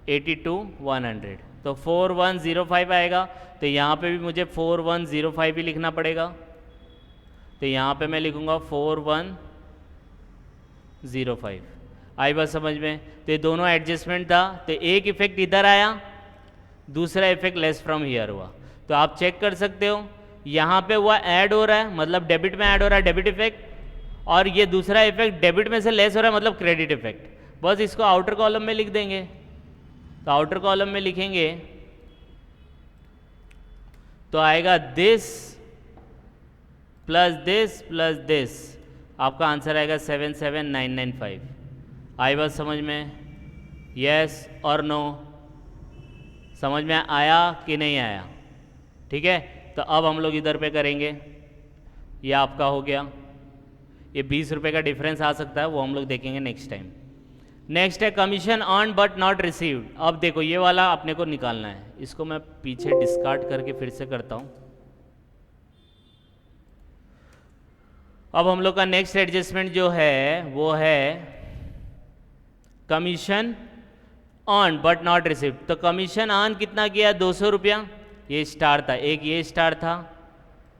82,100, तो 4105 आएगा। तो यहाँ पे भी मुझे 4105 ही लिखना पड़ेगा, तो यहाँ पे मैं लिखूँगा 4105। आई बात समझ में? तो ये दोनों एडजस्टमेंट था, तो एक इफेक्ट इधर आया, दूसरा इफेक्ट लेस फ्रॉम हियर हुआ। तो आप चेक कर सकते हो यहाँ पे हुआ ऐड हो रहा है मतलब डेबिट में ऐड हो रहा है डेबिट इफेक्ट, और ये दूसरा इफेक्ट डेबिट में से लेस हो रहा है मतलब क्रेडिट इफेक्ट। बस इसको आउटर कॉलम में लिख देंगे, तो आउटर कॉलम में लिखेंगे तो आएगा दिस प्लस दिस, आपका आंसर आएगा 77,995। आई बात समझ में? यस और नो? समझ में आया कि नहीं आया? ठीक है, तो अब हम लोग इधर पे करेंगे, ये आपका हो गया। ये 20 रुपये का डिफरेंस आ सकता है, वो हम लोग देखेंगे नेक्स्ट टाइम। नेक्स्ट है commission earn but not received. अब देखो ये वाला अपने को निकालना है, इसको मैं पीछे डिस्कार्ड करके फिर से करता हूँ। अब हम लोग का नेक्स्ट एडजस्टमेंट जो है वो है commission earn but not received. तो कमीशन अर्न कितना किया? 200 रुपया। ये स्टार था, एक ये स्टार था,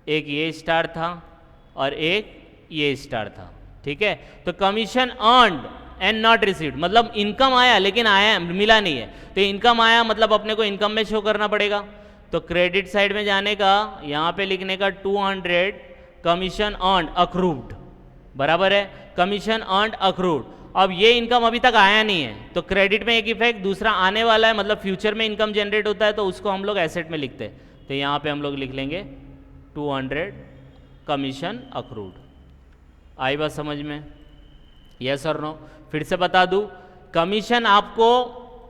एक ये स्टार था और एक ये स्टार था, ठीक है। तो commission earned and not received मतलब इनकम आया लेकिन आया मिला नहीं है, तो इनकम आया मतलब अपने को इनकम में शो करना पड़ेगा। तो क्रेडिट साइड में जाने का, यहाँ पे लिखने का 200 कमीशन अर्नड अक्रूव्ड, बराबर है कमीशन अर्नड अक्रूव्ड। अब ये इनकम अभी तक आया नहीं है, तो क्रेडिट में एक इफेक्ट, दूसरा आने वाला है, मतलब फ्यूचर में इनकम जनरेट होता है, तो उसको हम लोग एसेट में लिखते हैं। तो यहाँ पे हम लोग लिख लेंगे 200 कमीशन अक्रूड। आई बात समझ में? यस और नो? फिर से बता दूं, कमीशन आपको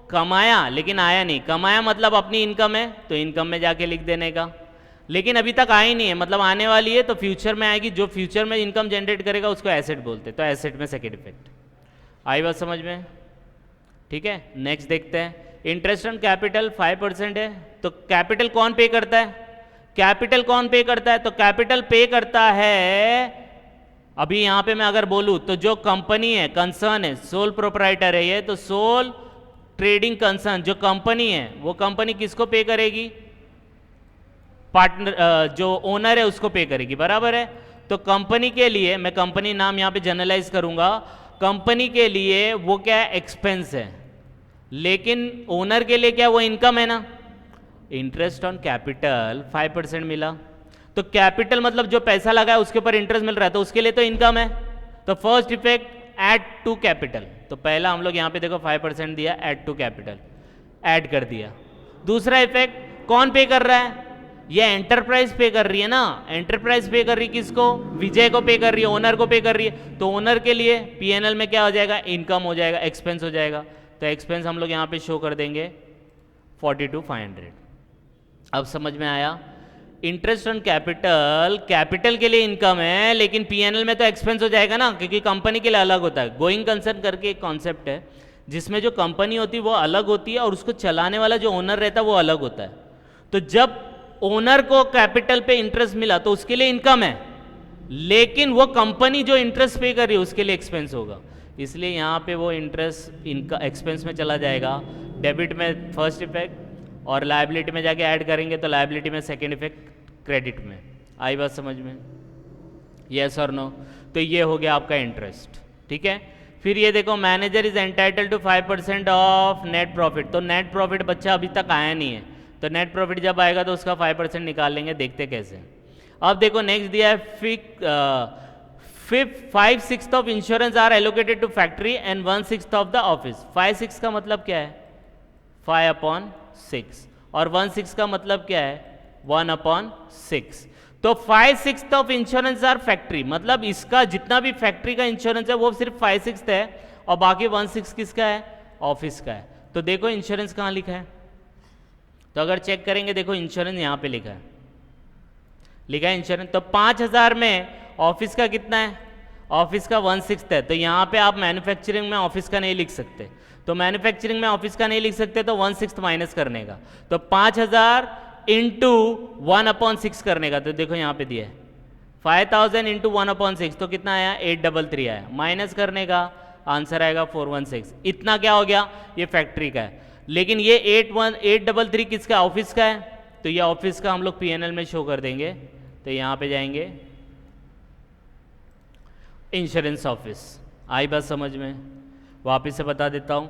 कमाया लेकिन आया नहीं, कमाया मतलब अपनी इनकम है तो इनकम में जाके लिख देने का, लेकिन अभी तक आई नहीं है मतलब आने वाली है, तो फ्यूचर में आएगी, जो फ्यूचर में इनकम जनरेट करेगा उसको एसेट बोलते हैं, तो एसेट में सेकेंड इफेक्ट। आई बात समझ में? ठीक है, नेक्स्ट देखते हैं। इंटरेस्ट ऑन कैपिटल 5% है, तो कैपिटल कौन पे करता है? कैपिटल कौन पे करता है? तो कैपिटल पे करता है, अभी यहां पे मैं अगर बोलूं तो जो कंपनी है, कंसर्न है, सोल प्रोप्राइटर है ये, तो सोल ट्रेडिंग कंसर्न जो कंपनी है, वो कंपनी किसको पे करेगी? पार्टनर, जो ओनर है उसको पे करेगी, बराबर है। तो कंपनी के लिए, मैं कंपनी नाम यहां पे जनरलाइज करूंगा, कंपनी के लिए वो क्या है? एक्सपेंस है, लेकिन ओनर के लिए क्या? वो इनकम है ना। इंटरेस्ट ऑन कैपिटल 5% मिला, तो कैपिटल मतलब जो पैसा लगा है उसके ऊपर इंटरेस्ट मिल रहा है, तो उसके लिए तो इनकम है। तो first effect add to capital, तो पहला हम लोग यहाँ पे देखो 5% दिया, ऐड टू कैपिटल, ऐड कर दिया। दूसरा इफेक्ट कौन पे कर रहा है? ये एंटरप्राइज पे कर रही है ना, एंटरप्राइज पे कर रही है किसको? विजय को पे कर रही है, ओनर को पे कर रही है, तो ओनर के लिए पीएनएल में क्या हो जाएगा? इनकम हो जाएगा, एक्सपेंस हो जाएगा, तो एक्सपेंस हम लोग यहाँ पे शो कर देंगे 42,500। अब समझ में आया? इंटरेस्ट ऑन कैपिटल, कैपिटल के लिए इनकम है लेकिन पीएनएल में तो एक्सपेंस हो जाएगा ना, क्योंकि कंपनी के लिए अलग होता है। गोइंग कंसर्न करके एक कॉन्सेप्ट है जिसमें जो कंपनी होती है वो अलग होती है और उसको चलाने वाला जो ओनर रहता है वो अलग होता है। तो जब ओनर को कैपिटल पे इंटरेस्ट मिला तो उसके लिए इनकम है, लेकिन वो कंपनी जो इंटरेस्ट पे कर रही है उसके लिए एक्सपेंस होगा, इसलिए यहाँ पे वो इंटरेस्ट इनका एक्सपेंस में चला जाएगा, डेबिट में फर्स्ट इफेक्ट, और लायबिलिटी में जाके ऐड करेंगे तो लायबिलिटी में सेकेंड इफेक्ट, क्रेडिट में। आई बात समझ में? यस और नो? तो ये हो गया आपका इंटरेस्ट। ठीक है, फिर ये देखो, manager is entitle to 5% of net profit, तो नेट प्रॉफिट बच्चा अभी तक आया नहीं है, तो नेट प्रॉफिट जब आएगा तो उसका 5% निकाल लेंगे, देखते कैसे। अब देखो नेक्स्ट दिया है, 5/6 of insurance are allocated to factory and 1/6 of the office. 5/6 का मतलब क्या है? 5/6, और 1/6 का मतलब क्या है? 1/6। तो 5/6 ऑफ इंश्योरेंस आर फैक्ट्री, मतलब इसका जितना भी फैक्ट्री का इंश्योरेंस है वो सिर्फ 5/6 है, और बाकी 1/6 किसका है? ऑफिस का है। तो देखो इंश्योरेंस कहाँ लिखा है, तो अगर चेक करेंगे देखो इंश्योरेंस यहाँ पे लिखा है, इंश्योरेंस। तो 5,000 में ऑफिस का कितना है? ऑफिस का 1/6 है, तो यहाँ पे आप मैन्युफैक्चरिंग में ऑफिस का नहीं लिख सकते, तो मैन्युफैक्चरिंग में ऑफिस का नहीं लिख सकते, तो 1/6 माइनस करने का, तो 5,000 इंटू 1/6 करने का, तो देखो यहाँ पे दिया है 5,000 इंटू 1/6, तो कितना आया? 833 आया, माइनस करने का आंसर आएगा 416। इतना क्या हो गया? ये फैक्ट्री का है, लेकिन ये 833 किसका? ऑफिस का है, तो ये ऑफिस का हम लोग पीएनएल में शो कर देंगे। तो यहाँ पे जाएंगे इंश्योरेंस ऑफिस। आई बात समझ में? वापिस से बता देता हूँ,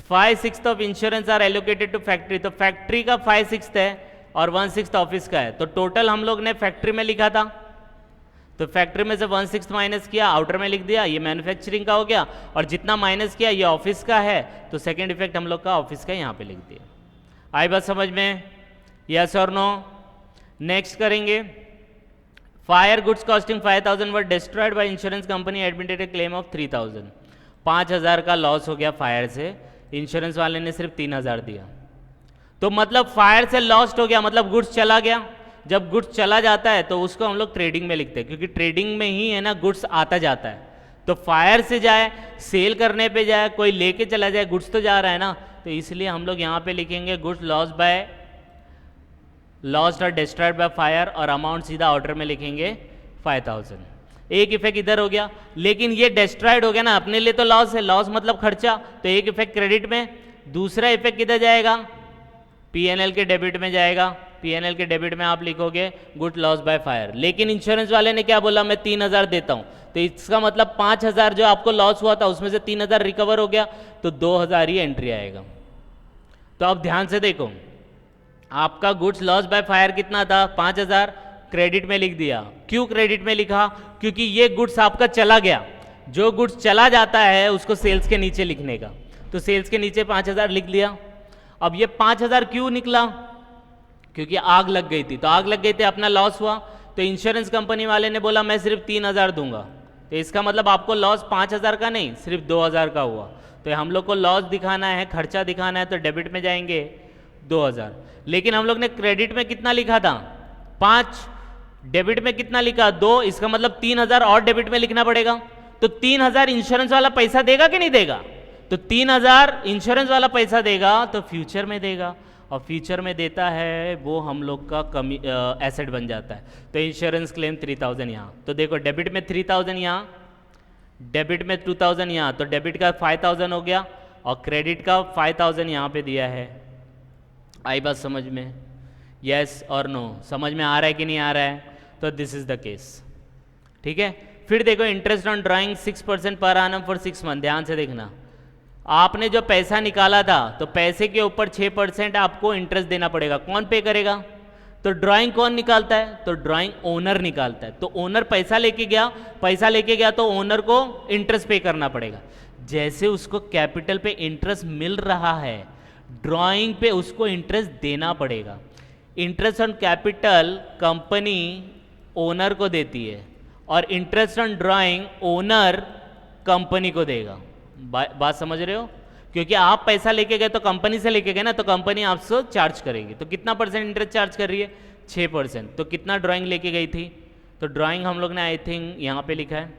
5/6 of insurance are allocated to factory, तो फैक्ट्री का 5/6 है और 1/6 ऑफिस का है, तो टोटल हम लोग ने फैक्ट्री में लिखा था, तो फैक्ट्री में से 1/6 माइनस किया, आउटर में लिख दिया, ये मैन्युफैक्चरिंग का हो गया, और जितना माइनस किया ये ऑफिस का है, तो सेकेंड इफेक्ट हम लोग का ऑफिस का यहाँ पे लिख दिया। आई बात समझ में? यस और नो? नेक्स्ट करेंगे, fire goods costing 5,000 were destroyed by insurance company admitted A claim of 3,000। 5,000 का लॉस हो गया फायर से, इंश्योरेंस वाले ने सिर्फ 3,000 दिया, तो मतलब फायर से लॉस्ट हो गया, मतलब गुड्स चला गया। जब गुड्स चला जाता है तो उसको हम लोग ट्रेडिंग में लिखते हैं, क्योंकि ट्रेडिंग में ही है ना गुड्स आता जाता है, तो फायर से जाए, सेल करने पे जाए, कोई लेके चला जाए, गुड्स तो जा रहा है ना, तो इसलिए हम लोग यहाँ पे लिखेंगे गुड्स लॉस्ट और डिस्ट्रॉयड बाय फायर, और अमाउंट सीधा ऑर्डर में लिखेंगे 5,000। एक इफेक्ट इधर हो गया, लेकिन ये डिस्ट्रॉयड हो गया ना, अपने लिए तो लॉस है, लॉस मतलब खर्चा, तो एक इफेक्ट क्रेडिट में, दूसरा इफेक्ट किधर जाएगा? पीएनएल के डेबिट में जाएगा। पीएनएल के डेबिट में आप लिखोगे गुड लॉस बाय फायर, लेकिन इंश्योरेंस वाले ने क्या बोला? मैं 3,000 देता हूं, तो इसका मतलब 5,000 जो आपको लॉस हुआ था उसमें से 3,000 रिकवर हो गया, तो 2,000 ही एंट्री आएगा। तो अब ध्यान से देखो, आपका गुड्स लॉस बाय फायर कितना था? 5,000, क्रेडिट में लिख दिया। क्यों क्रेडिट में लिखा? क्योंकि ये गुड्स आपका चला गया, जो गुड्स चला जाता है उसको सेल्स के नीचे लिखने का। तो सेल्स के नीचे 5000 लिख लिया। अब ये 5000 क्यों निकला? क्योंकि आग लग गई थी, तो आग लग गई थी, अपना लॉस हुआ, तो इंश्योरेंस कंपनी वाले ने बोला मैं सिर्फ 3000 दूंगा। तो इसका मतलब आपको लॉस 5000 का नहीं, सिर्फ 2000 का हुआ। तो हम लोग को लॉस दिखाना है, खर्चा दिखाना है, तो डेबिट में जाएंगे 2000। लेकिन हम लोग ने क्रेडिट में कितना लिखा था? 5, डेबिट में कितना लिखा? 2। इसका मतलब 3000 और डेबिट में लिखना पड़ेगा। तो 3000 इंश्योरेंस वाला पैसा देगा कि नहीं देगा? तो 3000 इंश्योरेंस वाला पैसा देगा तो फ्यूचर में देगा, और फ्यूचर में देता है वो हम लोग का कमी एसेट बन जाता है। तो इंश्योरेंस क्लेम 3000 यहाँ। तो देखो डेबिट में 3000 यहाँ, डेबिट में 2000 यहाँ, तो डेबिट का 5000 हो गया और क्रेडिट का 5000 यहाँ पे दिया है। आई बात समझ में? यस और नो? समझ में आ रहा है कि नहीं आ रहा है? तो दिस इज द केस। ठीक है, फिर देखो interest on drawing 6% per annum for 6 month. ध्यान से देखना, आपने जो पैसा निकाला था तो पैसे के ऊपर 6% आपको इंटरेस्ट देना पड़ेगा। कौन पे करेगा? तो ड्राइंग कौन निकालता है? तो ड्राइंग ओनर निकालता है। तो ओनर पैसा लेके गया तो ओनर को इंटरेस्ट पे करना पड़ेगा। जैसे उसको कैपिटल पे इंटरेस्ट मिल रहा है, ड्राइंग पे उसको इंटरेस्ट देना पड़ेगा। Interest on capital company owner को देती है और interest on drawing owner company को देगा। बात समझ रहे हो? क्योंकि आप पैसा लेके गए तो कंपनी से लेके गए ना, तो कंपनी आपसे चार्ज करेगी। तो कितना परसेंट इंटरेस्ट चार्ज कर रही है? 6%। तो कितना ड्राइंग लेके गई थी? तो ड्राइंग हम लोग ने आई थिंक यहाँ पे लिखा है,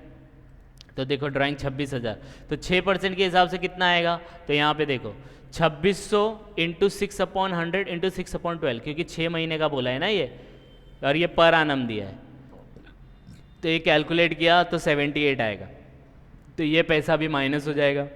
तो देखो ड्राइंग 26,000, तो 6% के हिसाब से कितना आएगा? तो यहाँ पे देखो 2600 इंटू 6/100 इंटू 6/12, क्योंकि 6 महीने का बोला है ना ये, और ये पर आनम दिया है, तो ये कैलकुलेट किया तो 78 आएगा। तो ये पैसा भी माइनस हो जाएगा,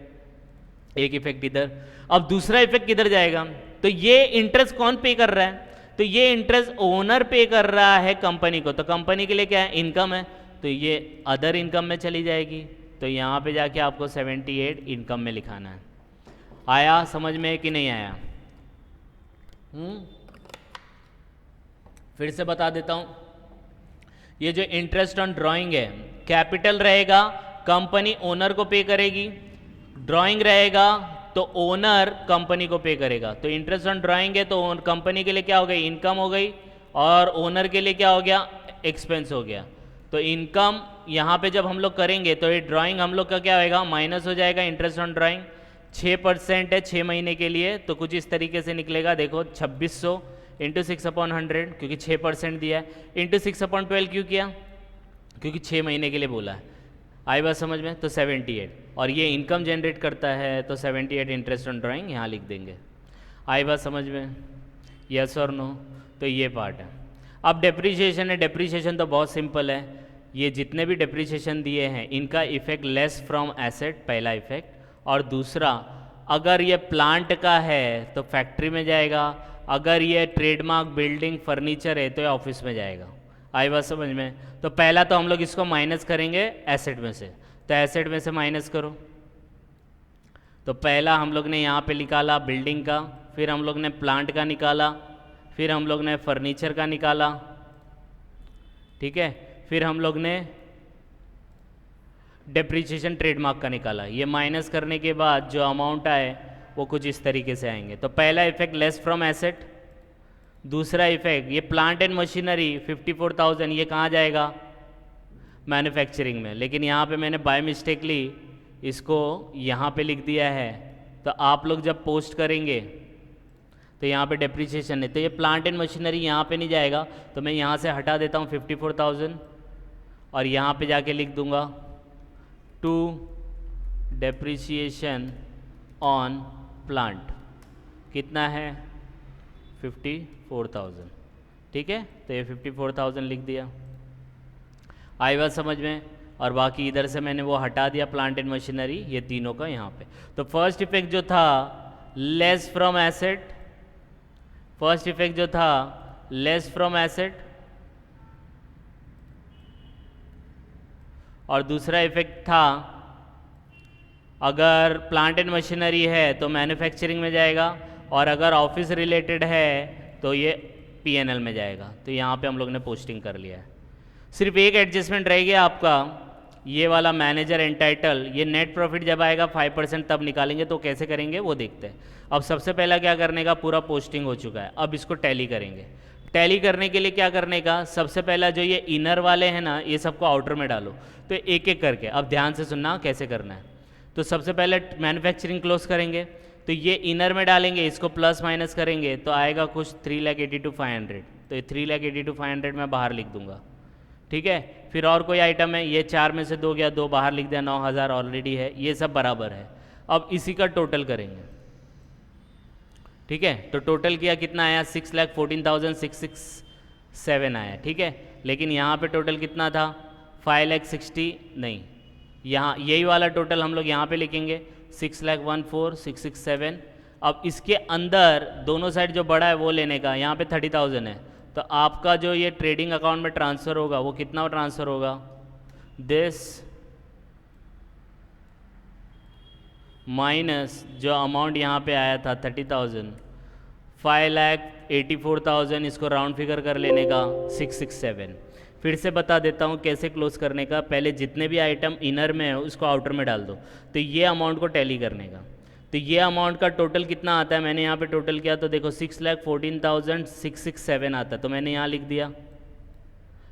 एक इफेक्ट इधर। अब दूसरा इफेक्ट किधर जाएगा? तो ये इंटरेस्ट कौन पे कर रहा है? तो ये इंटरेस्ट ओनर पे कर रहा है कंपनी को। तो कंपनी के लिए क्या है? इनकम है, तो ये अदर इनकम में चली जाएगी। तो यहाँ पे जाके आपको 78 इनकम में लिखाना है। आया समझ में कि नहीं आया? फिर से बता देता हूँ, ये जो इंटरेस्ट ऑन ड्राइंग है, कैपिटल रहेगा कंपनी ओनर को पे करेगी, ड्राइंग रहेगा तो ओनर कंपनी को पे करेगा। तो इंटरेस्ट ऑन ड्राइंग है तो कंपनी के लिए क्या हो गई? इनकम हो गई, और ओनर के लिए क्या हो गया? एक्सपेंस हो गया। तो इनकम यहाँ पे जब हम लोग करेंगे तो ये ड्राइंग हम लोग का क्या होएगा? माइनस हो जाएगा। इंटरेस्ट ऑन ड्राइंग 6% है 6 महीने के लिए, तो कुछ इस तरीके से निकलेगा। देखो 2600 इंटू 6/100, क्योंकि 6% दिया है, इंटू 6/12 क्यों किया? क्योंकि 6 महीने के लिए बोला है। आई बात समझ में? तो 78, और ये इनकम जनरेट करता है, तो 78 इंटरेस्ट ऑन ड्राइंग यहाँ लिख देंगे। आई बात समझ में? यस और नो? तो ये पार्ट है। अब डेप्रीशिएशन है। डेप्रीशिएशन तो बहुत सिंपल है, ये जितने भी डेप्रीशिएशन दिए हैं इनका इफेक्ट लेस फ्रॉम एसेट, पहला इफेक्ट, और दूसरा अगर ये प्लांट का है तो फैक्ट्री में जाएगा, अगर ये ट्रेडमार्क बिल्डिंग फर्नीचर है तो ये ऑफिस में जाएगा। आई बात समझ में? तो पहला तो हम लोग इसको माइनस करेंगे एसेट में से, तो एसेट में से माइनस करो। तो पहला हम लोग ने यहाँ पे निकाला बिल्डिंग का, फिर हम लोग ने प्लांट का निकाला, फिर हम लोग ने फर्नीचर का निकाला, ठीक है, फिर हम लोग ने डेप्रीशिएशन ट्रेडमार्क का निकाला। ये माइनस करने के बाद जो अमाउंट आए वो कुछ इस तरीके से आएंगे। तो पहला इफेक्ट लेस फ्रॉम एसेट, दूसरा इफेक्ट ये प्लांट एंड मशीनरी 54,000, ये कहाँ जाएगा? मैन्युफैक्चरिंग में। लेकिन यहाँ पे मैंने बाय मिस्टेकली इसको यहाँ पे लिख दिया है, तो आप लोग जब पोस्ट करेंगे तो यहाँ पे डेप्रीशिएशन है, तो ये प्लांट एंड मशीनरी यहाँ पे नहीं जाएगा, तो मैं यहाँ से हटा देता हूँ 54,000 और यहाँ पे जाके लिख दूँगा टू डेप्रीशिएशन ऑन प्लांट कितना है? 54,000, ठीक है। तो ये 54,000 लिख दिया। आई बात समझ में? और बाकी इधर से मैंने वो हटा दिया प्लांट एंड मशीनरी, ये तीनों का यहाँ पे। तो फर्स्ट इफेक्ट जो था less from asset, first effect जो था लेस फ्रॉम एसेट, और दूसरा इफेक्ट था अगर प्लांट एंड मशीनरी है तो मैन्युफैक्चरिंग में जाएगा, और अगर ऑफिस रिलेटेड है तो ये पीएनएल में जाएगा। तो यहाँ पे हम लोग ने पोस्टिंग कर लिया है। सिर्फ एक एडजस्टमेंट रह गया आपका, ये वाला मैनेजर एंटाइटल, ये नेट प्रॉफिट जब आएगा 5% तब निकालेंगे, तो कैसे करेंगे वो देखते हैं। अब सबसे पहला क्या करने का, पूरा पोस्टिंग हो चुका है, अब इसको टैली करेंगे। टैली करने के लिए क्या करने का, सबसे पहला जो ये इनर वाले हैं ना, ये सबको आउटर में डालो। तो एक एक करके अब ध्यान से सुनना कैसे करना है। तो सबसे पहले मैन्युफैक्चरिंग क्लोज करेंगे, तो ये इनर में डालेंगे, इसको प्लस माइनस करेंगे तो आएगा कुछ 3,82,500। तो ये 3,82,500 मैं बाहर लिख दूंगा, ठीक है। फिर और कोई आइटम है, ये 4 में से 2 गया, 2 बाहर लिख दिया, 9,000 ऑलरेडी है, ये सब बराबर है। अब इसी का टोटल करेंगे, ठीक है। तो टोटल किया कितना आया, 6,14,667 आया, ठीक है। लेकिन यहाँ पे टोटल कितना था, 5,60,000 नहीं, यहाँ यही वाला टोटल हम लोग यहाँ पे लिखेंगे 6,14,667। अब इसके अंदर दोनों साइड जो बड़ा है वो लेने का, यहाँ पे 30,000 है, तो आपका जो ये ट्रेडिंग अकाउंट में ट्रांसफ़र होगा वो कितना ट्रांसफ़र होगा, दिस माइनस जो अमाउंट यहाँ पे आया था 30,000, 5,84,000, इसको राउंड फिगर कर लेने का 667। फिर से बता देता हूँ कैसे क्लोज करने का। पहले जितने भी आइटम इनर में है उसको आउटर में डाल दो, तो ये अमाउंट को टैली करने का। तो ये अमाउंट का टोटल कितना आता है, मैंने यहाँ पे टोटल किया तो देखो 6,14,667 आता है, तो मैंने यहाँ लिख दिया।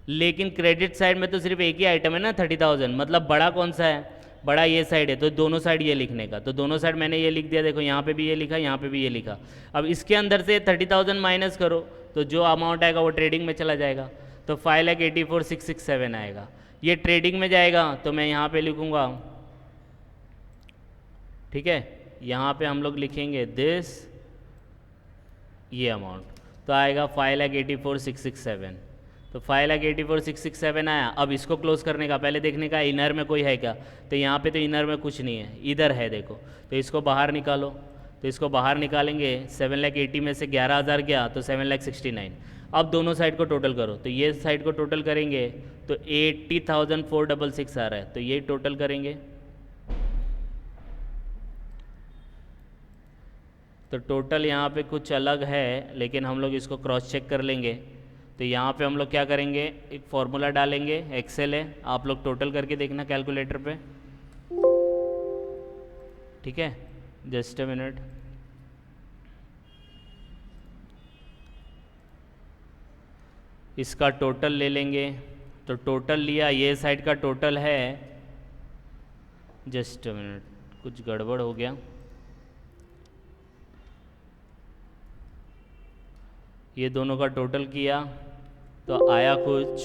लेकिन क्रेडिट साइड में तो सिर्फ एक ही आइटम है ना 30,000, मतलब बड़ा कौन सा है, बड़ा ये साइड है, तो दोनों साइड ये लिखने का। तो दोनों साइड मैंने ये लिख दिया, देखो यहाँ पे भी ये लिखा, यहाँ पे भी ये लिखा। अब इसके अंदर से 30,000 माइनस करो तो जो अमाउंट आएगा वो ट्रेडिंग में चला जाएगा, तो 5,84,667 आएगा। ये ट्रेडिंग में जाएगा तो मैं यहाँ पे लिखूँगा, ठीक है, यहाँ पे हम लोग लिखेंगे दिस, ये अमाउंट तो आएगा 5,84,667। तो 5,84,667 आया। अब इसको क्लोज करने का, पहले देखने का इनर में कोई है क्या, तो यहाँ पे तो इनर में कुछ नहीं है, इधर है देखो, तो इसको बाहर निकालो। तो इसको बाहर निकालेंगे, 7,80,000 में से 11,000 गया तो 7,69,000। अब दोनों साइड को टोटल करो, तो ये साइड को टोटल करेंगे तो 80,466 आ रहा है, तो ये टोटल करेंगे तो टोटल यहाँ पे कुछ अलग है, लेकिन हम लोग इसको क्रॉस चेक कर लेंगे। तो यहाँ पे हम लोग क्या करेंगे, एक फॉर्मूला डालेंगे, एक्सेल है, आप लोग टोटल करके देखना कैलकुलेटर पे, ठीक है, जस्ट अ मिनट। इसका टोटल ले लेंगे, तो टोटल लिया, ये साइड का टोटल है, जस्ट अ मिनट, कुछ गड़बड़ हो गया, ये दोनों का टोटल किया तो आया कुछ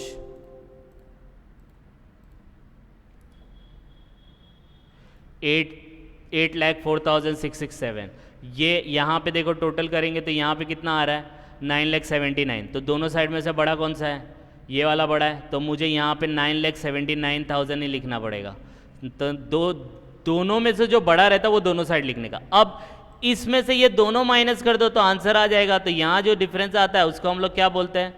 8,04,667। ये यहाँ पे देखो टोटल करेंगे तो यहाँ पे कितना आ रहा है, 9,79,000। तो दोनों साइड में से बड़ा कौन सा है, ये वाला बड़ा है, तो मुझे यहाँ पे 9,79,000 ही लिखना पड़ेगा। तो दोनों में से जो बड़ा रहता है वो दोनों साइड लिखने का। अब इसमें से ये दोनों माइनस कर दो तो आंसर आ जाएगा। तो यहाँ जो डिफरेंस आता है उसको हम लोग क्या बोलते हैं,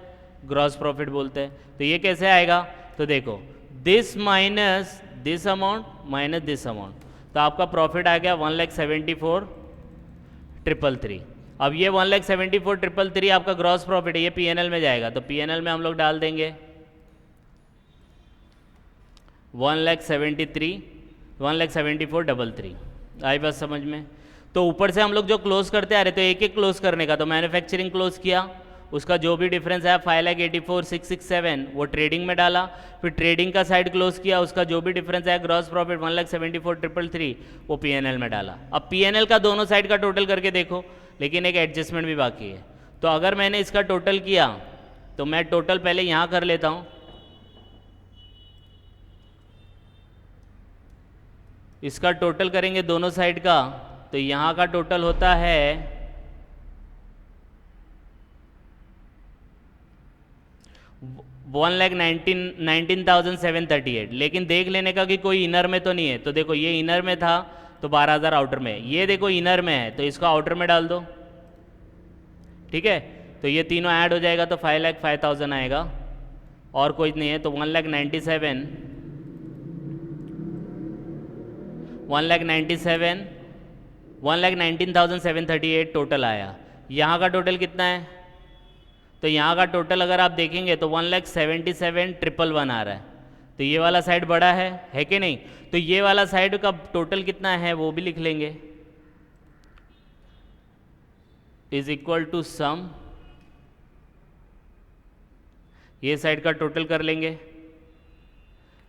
ग्रॉस प्रॉफिट बोलते हैं। तो ये कैसे आएगा, तो देखो this minus this amount minus this amount, तो आपका प्रॉफिट आ गया 1,74,333। अब ये 1,74,333 आपका ग्रॉस प्रॉफिट है, ये पीएनएल में जाएगा, तो पीएनएल में हम लोग डाल देंगे 1,74,333। आई बात समझ में। तो ऊपर से हम लोग जो क्लोज करते आ रहे तो एक एक क्लोज करने का, तो मैन्युफैक्चरिंग क्लोज किया, उसका जो भी डिफरेंस है 5,84,667 वो ट्रेडिंग में डाला, फिर ट्रेडिंग का साइड क्लोज किया, उसका जो भी डिफरेंस है ग्रॉस प्रॉफिट 1,74,333 वो पीएनएल में डाला। अब पीएनएल का दोनों साइड का टोटल करके देखो, लेकिन एक एडजस्टमेंट भी बाकी है। तो अगर मैंने इसका टोटल किया तो मैं टोटल पहले यहाँ कर लेता हूँ, इसका टोटल करेंगे दोनों साइड का, तो यहाँ का टोटल होता है 1,19,738। लेकिन देख लेने का कि कोई इनर में तो नहीं है, तो देखो ये इनर में था तो 12,000 आउटर में, ये देखो इनर में है तो इसको आउटर में डाल दो, ठीक है। तो ये तीनों ऐड हो जाएगा तो 5,05,000 आएगा, और कोई नहीं है, तो 1,19,738 टोटल आया। यहाँ का टोटल कितना है, तो यहाँ का टोटल अगर आप देखेंगे तो 1,77,111 आ रहा है, तो तो ये वाला साइड बड़ा है कि नहीं? तो ये वाला साइड का टोटल कितना है वो भी लिख लेंगे, इज इक्वल टू सम, ये साइड का टोटल कर लेंगे।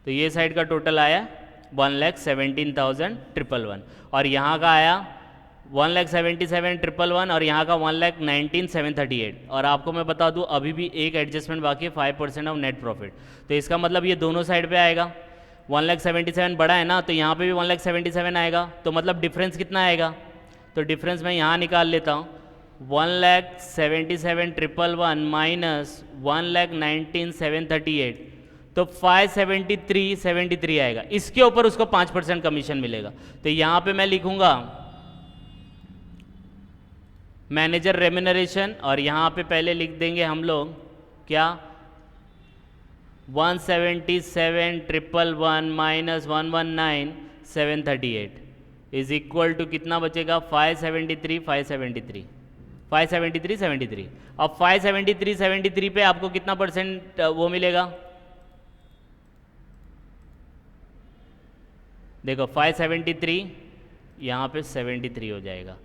तो ये साइड का टोटल आया 1,17,111 और यहाँ का आया 1,77,111 और यहाँ का 1,19,738। और आपको मैं बता दूँ अभी भी एक एडजस्टमेंट बाकी है, 5% ऑफ नेट प्रॉफिट। तो इसका मतलब ये दोनों साइड पे आएगा। 1,77,000 बड़ा है ना, तो यहाँ पे भी 1,77,000 आएगा। तो मतलब डिफरेंस कितना आएगा? तो डिफरेंस मैं यहाँ निकाल लेता हूँ, 1,77,111 माइनस 1,19,738, तो 573.73 आएगा। इसके ऊपर उसको 5% कमीशन मिलेगा। तो यहाँ पे मैं लिखूंगा मैनेजर रेम्यूनरेशन और यहाँ पे पहले लिख देंगे हम लोग क्या, 177,111 माइनस 119,738 इज इक्वल टू कितना बचेगा? 573.73। अब 573.73 पे आपको कितना परसेंट वो मिलेगा? देखो 573 यहाँ पे 73 हो जाएगा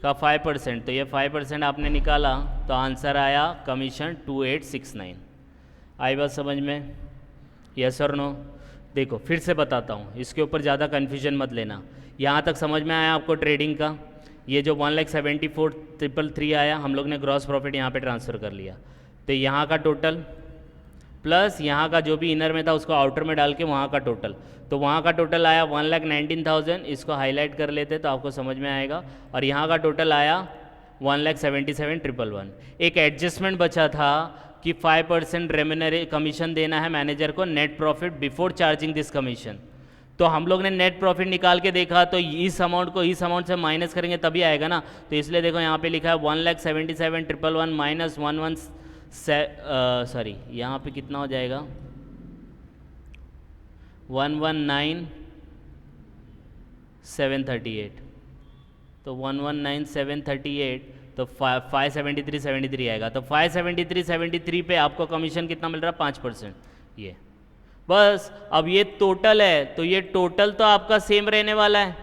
का 5%, तो ये 5% आपने निकाला तो आंसर आया कमीशन 2869। आई बात समझ में? यस और नो? देखो फिर से बताता हूँ, इसके ऊपर ज़्यादा कन्फ्यूजन मत लेना। यहाँ तक समझ में आया आपको ट्रेडिंग का? ये जो 1,74,333 आया, हम लोग ने ग्रॉस प्रॉफिट यहाँ पे ट्रांसफ़र कर लिया। तो यहाँ का टोटल प्लस यहाँ का जो भी इनर में था उसको आउटर में डाल के वहाँ का टोटल, तो वहाँ का टोटल आया 1,19,000। इसको हाईलाइट कर लेते तो आपको समझ में आएगा। और यहाँ का टोटल आया 1,77,111। एक एडजस्टमेंट बचा था कि 5% रेम्यूनरे कमीशन देना है मैनेजर को, net profit before charging this commission. तो हम लोग ने नेट प्रॉफिट निकाल के देखा तो इस अमाउंट को इस अमाउंट से माइनस करेंगे तभी आएगा ना। तो इसलिए देखो यहाँ पे लिखा है 1,77,111 माइनस 11 यहाँ पे कितना हो जाएगा? 119,738। तो 119,738 तो 573.73 आएगा। तो 573.73 पे आपको कमीशन कितना मिल रहा है? 5%। ये बस। अब ये टोटल है तो ये टोटल तो आपका सेम रहने वाला है,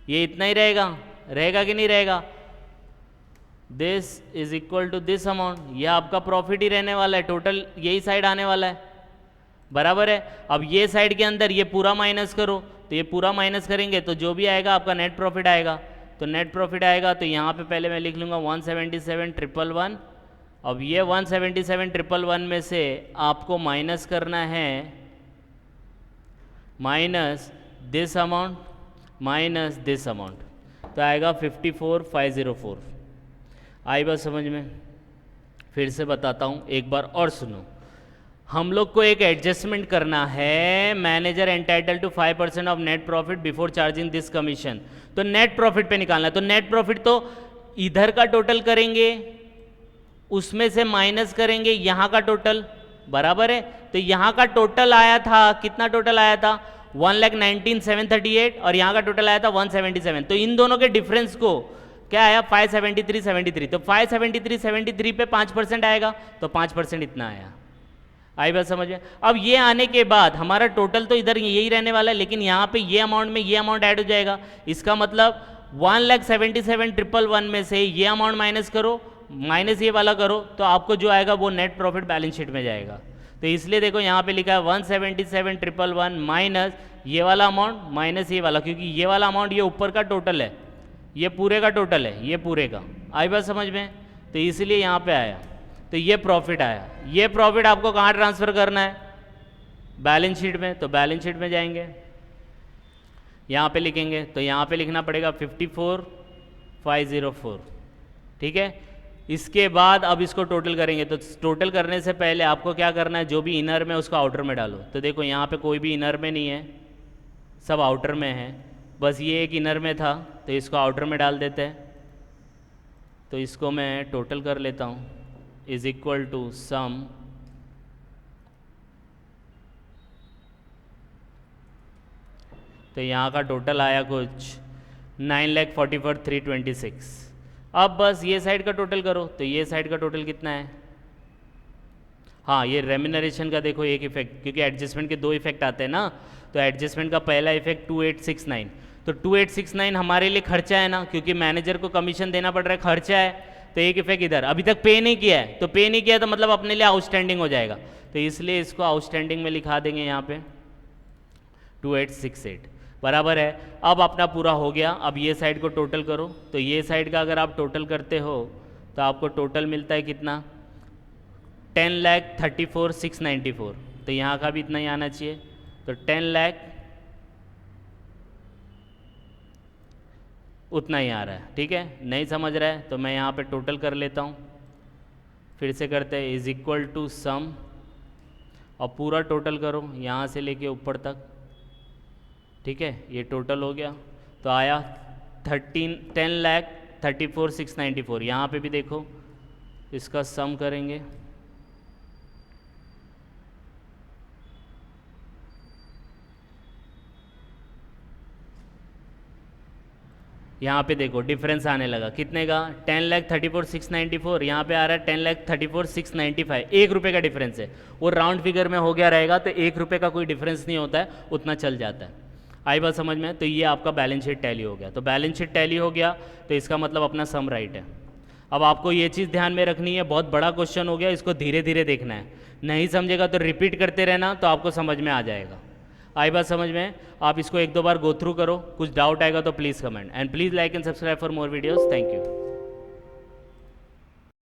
ये इतना ही रहेगा कि नहीं रहेगा? This is equal to this amount, ये आपका प्रॉफिट ही रहने वाला है, टोटल यही साइड आने वाला है, बराबर है। अब ये साइड के अंदर ये पूरा माइनस करो, तो ये पूरा माइनस करेंगे तो जो भी आएगा आपका नेट प्रॉफिट आएगा। तो नेट प्रॉफिट आएगा तो यहाँ पे पहले मैं लिख लूँगा 177,111। अब ये 177,111 में से आपको माइनस करना है minus this amount minus this amount, तो आएगा 54,504। आई बात समझ में? फिर से बताता हूँ, एक बार और सुनो। हम लोग को एक एडजस्टमेंट करना है, manager entitle to 5% of net profit before charging this commission. तो नेट प्रॉफिट पे निकालना है। तो नेट प्रॉफिट तो इधर का टोटल करेंगे, उसमें से माइनस करेंगे यहाँ का टोटल, बराबर है। तो यहाँ का टोटल आया था, कितना टोटल आया था? 1,19,738 और यहाँ का टोटल आया था 177। तो इन दोनों के डिफरेंस को क्या आया? 573.73। तो 573.73 पे 5% आएगा, तो 5% इतना आया। आई बात समझ में? अब ये आने के बाद हमारा टोटल तो इधर यही रहने वाला है, लेकिन यहाँ पे ये अमाउंट में ये अमाउंट ऐड हो जाएगा। इसका मतलब 1,77,111 में से ये अमाउंट माइनस करो, माइनस ये वाला करो, तो आपको जो आएगा वो नेट प्रॉफिट बैलेंस शीट में जाएगा। तो इसलिए देखो यहाँ पे लिखा है 177,111 माइनस ये वाला अमाउंट माइनस ये वाला, क्योंकि ये वाला अमाउंट ये ऊपर का टोटल है, ये पूरे का टोटल है, ये पूरे का। आई बात समझ में? तो इसलिए यहाँ पे आया, तो ये प्रॉफिट आया। ये प्रॉफिट आपको कहाँ ट्रांसफ़र करना है? बैलेंस शीट में। तो बैलेंस शीट में जाएंगे, यहाँ पे लिखेंगे, तो यहाँ पे लिखना पड़ेगा 54,504, ठीक है। इसके बाद अब इसको टोटल करेंगे, तो टोटल करने से पहले आपको क्या करना है? जो भी इनर में उसको आउटर में डालो। तो देखो यहाँ पे कोई भी इनर में नहीं है, सब आउटर में है, बस ये एक इनर में था तो इसको आउटर में डाल देते हैं। तो इसको मैं टोटल कर लेता हूँ, इज इक्वल टू सम तो यहाँ का टोटल आया कुछ 9,44,326। अब बस ये साइड का टोटल करो, तो ये साइड का टोटल कितना है? हाँ, ये रेम्यूनरेशन का देखो एक इफेक्ट, क्योंकि एडजस्टमेंट के दो इफेक्ट आते हैं ना, तो एडजस्टमेंट का पहला इफेक्ट 2869, तो 2869 हमारे लिए खर्चा है ना, क्योंकि मैनेजर को कमीशन देना पड़ रहा है, खर्चा है। तो एक इफेक्ट इधर, अभी तक पे नहीं किया है, तो पे नहीं किया तो मतलब अपने लिए आउटस्टैंडिंग हो जाएगा, तो इसलिए इसको आउटस्टैंडिंग में लिखा देंगे यहाँ पे 2868 बराबर है। अब अपना पूरा हो गया, अब ये साइड को टोटल करो, तो ये साइड का अगर आप टोटल करते हो तो आपको टोटल मिलता है कितना, 10,34,694, तो यहाँ का भी इतना ही आना चाहिए, तो 10 लाख उतना ही आ रहा है। ठीक है, नहीं समझ रहा है तो मैं यहाँ पे टोटल कर लेता हूँ, फिर से करते हैं, इज इक्वल टू सम, और पूरा टोटल करो यहाँ से लेके ऊपर तक। ठीक है, ये टोटल हो गया, तो आया 10,34,694। यहाँ पे भी देखो, इसका सम करेंगे, यहाँ पे देखो डिफरेंस आने लगा, कितने का, 10,34,694, यहाँ पे आ रहा है 10,34,695, 1 रुपये का डिफरेंस है। वो राउंड फिगर में हो गया रहेगा, तो 1 रुपये का कोई डिफरेंस नहीं होता है, उतना चल जाता है। आई बात समझ में? तो ये आपका बैलेंस शीट टैली हो गया, तो बैलेंस शीट टैली हो गया, तो इसका मतलब अपना सम राइट है। अब आपको ये चीज़ ध्यान में रखनी है, बहुत बड़ा क्वेश्चन हो गया, इसको धीरे धीरे देखना है, नहीं समझेगा तो रिपीट करते रहना, तो आपको समझ में आ जाएगा। आई बात समझ में? आप इसको 1-2 बार गो थ्रू करो, कुछ डाउट आएगा तो please comment, and please like and subscribe for more videos. Thank you.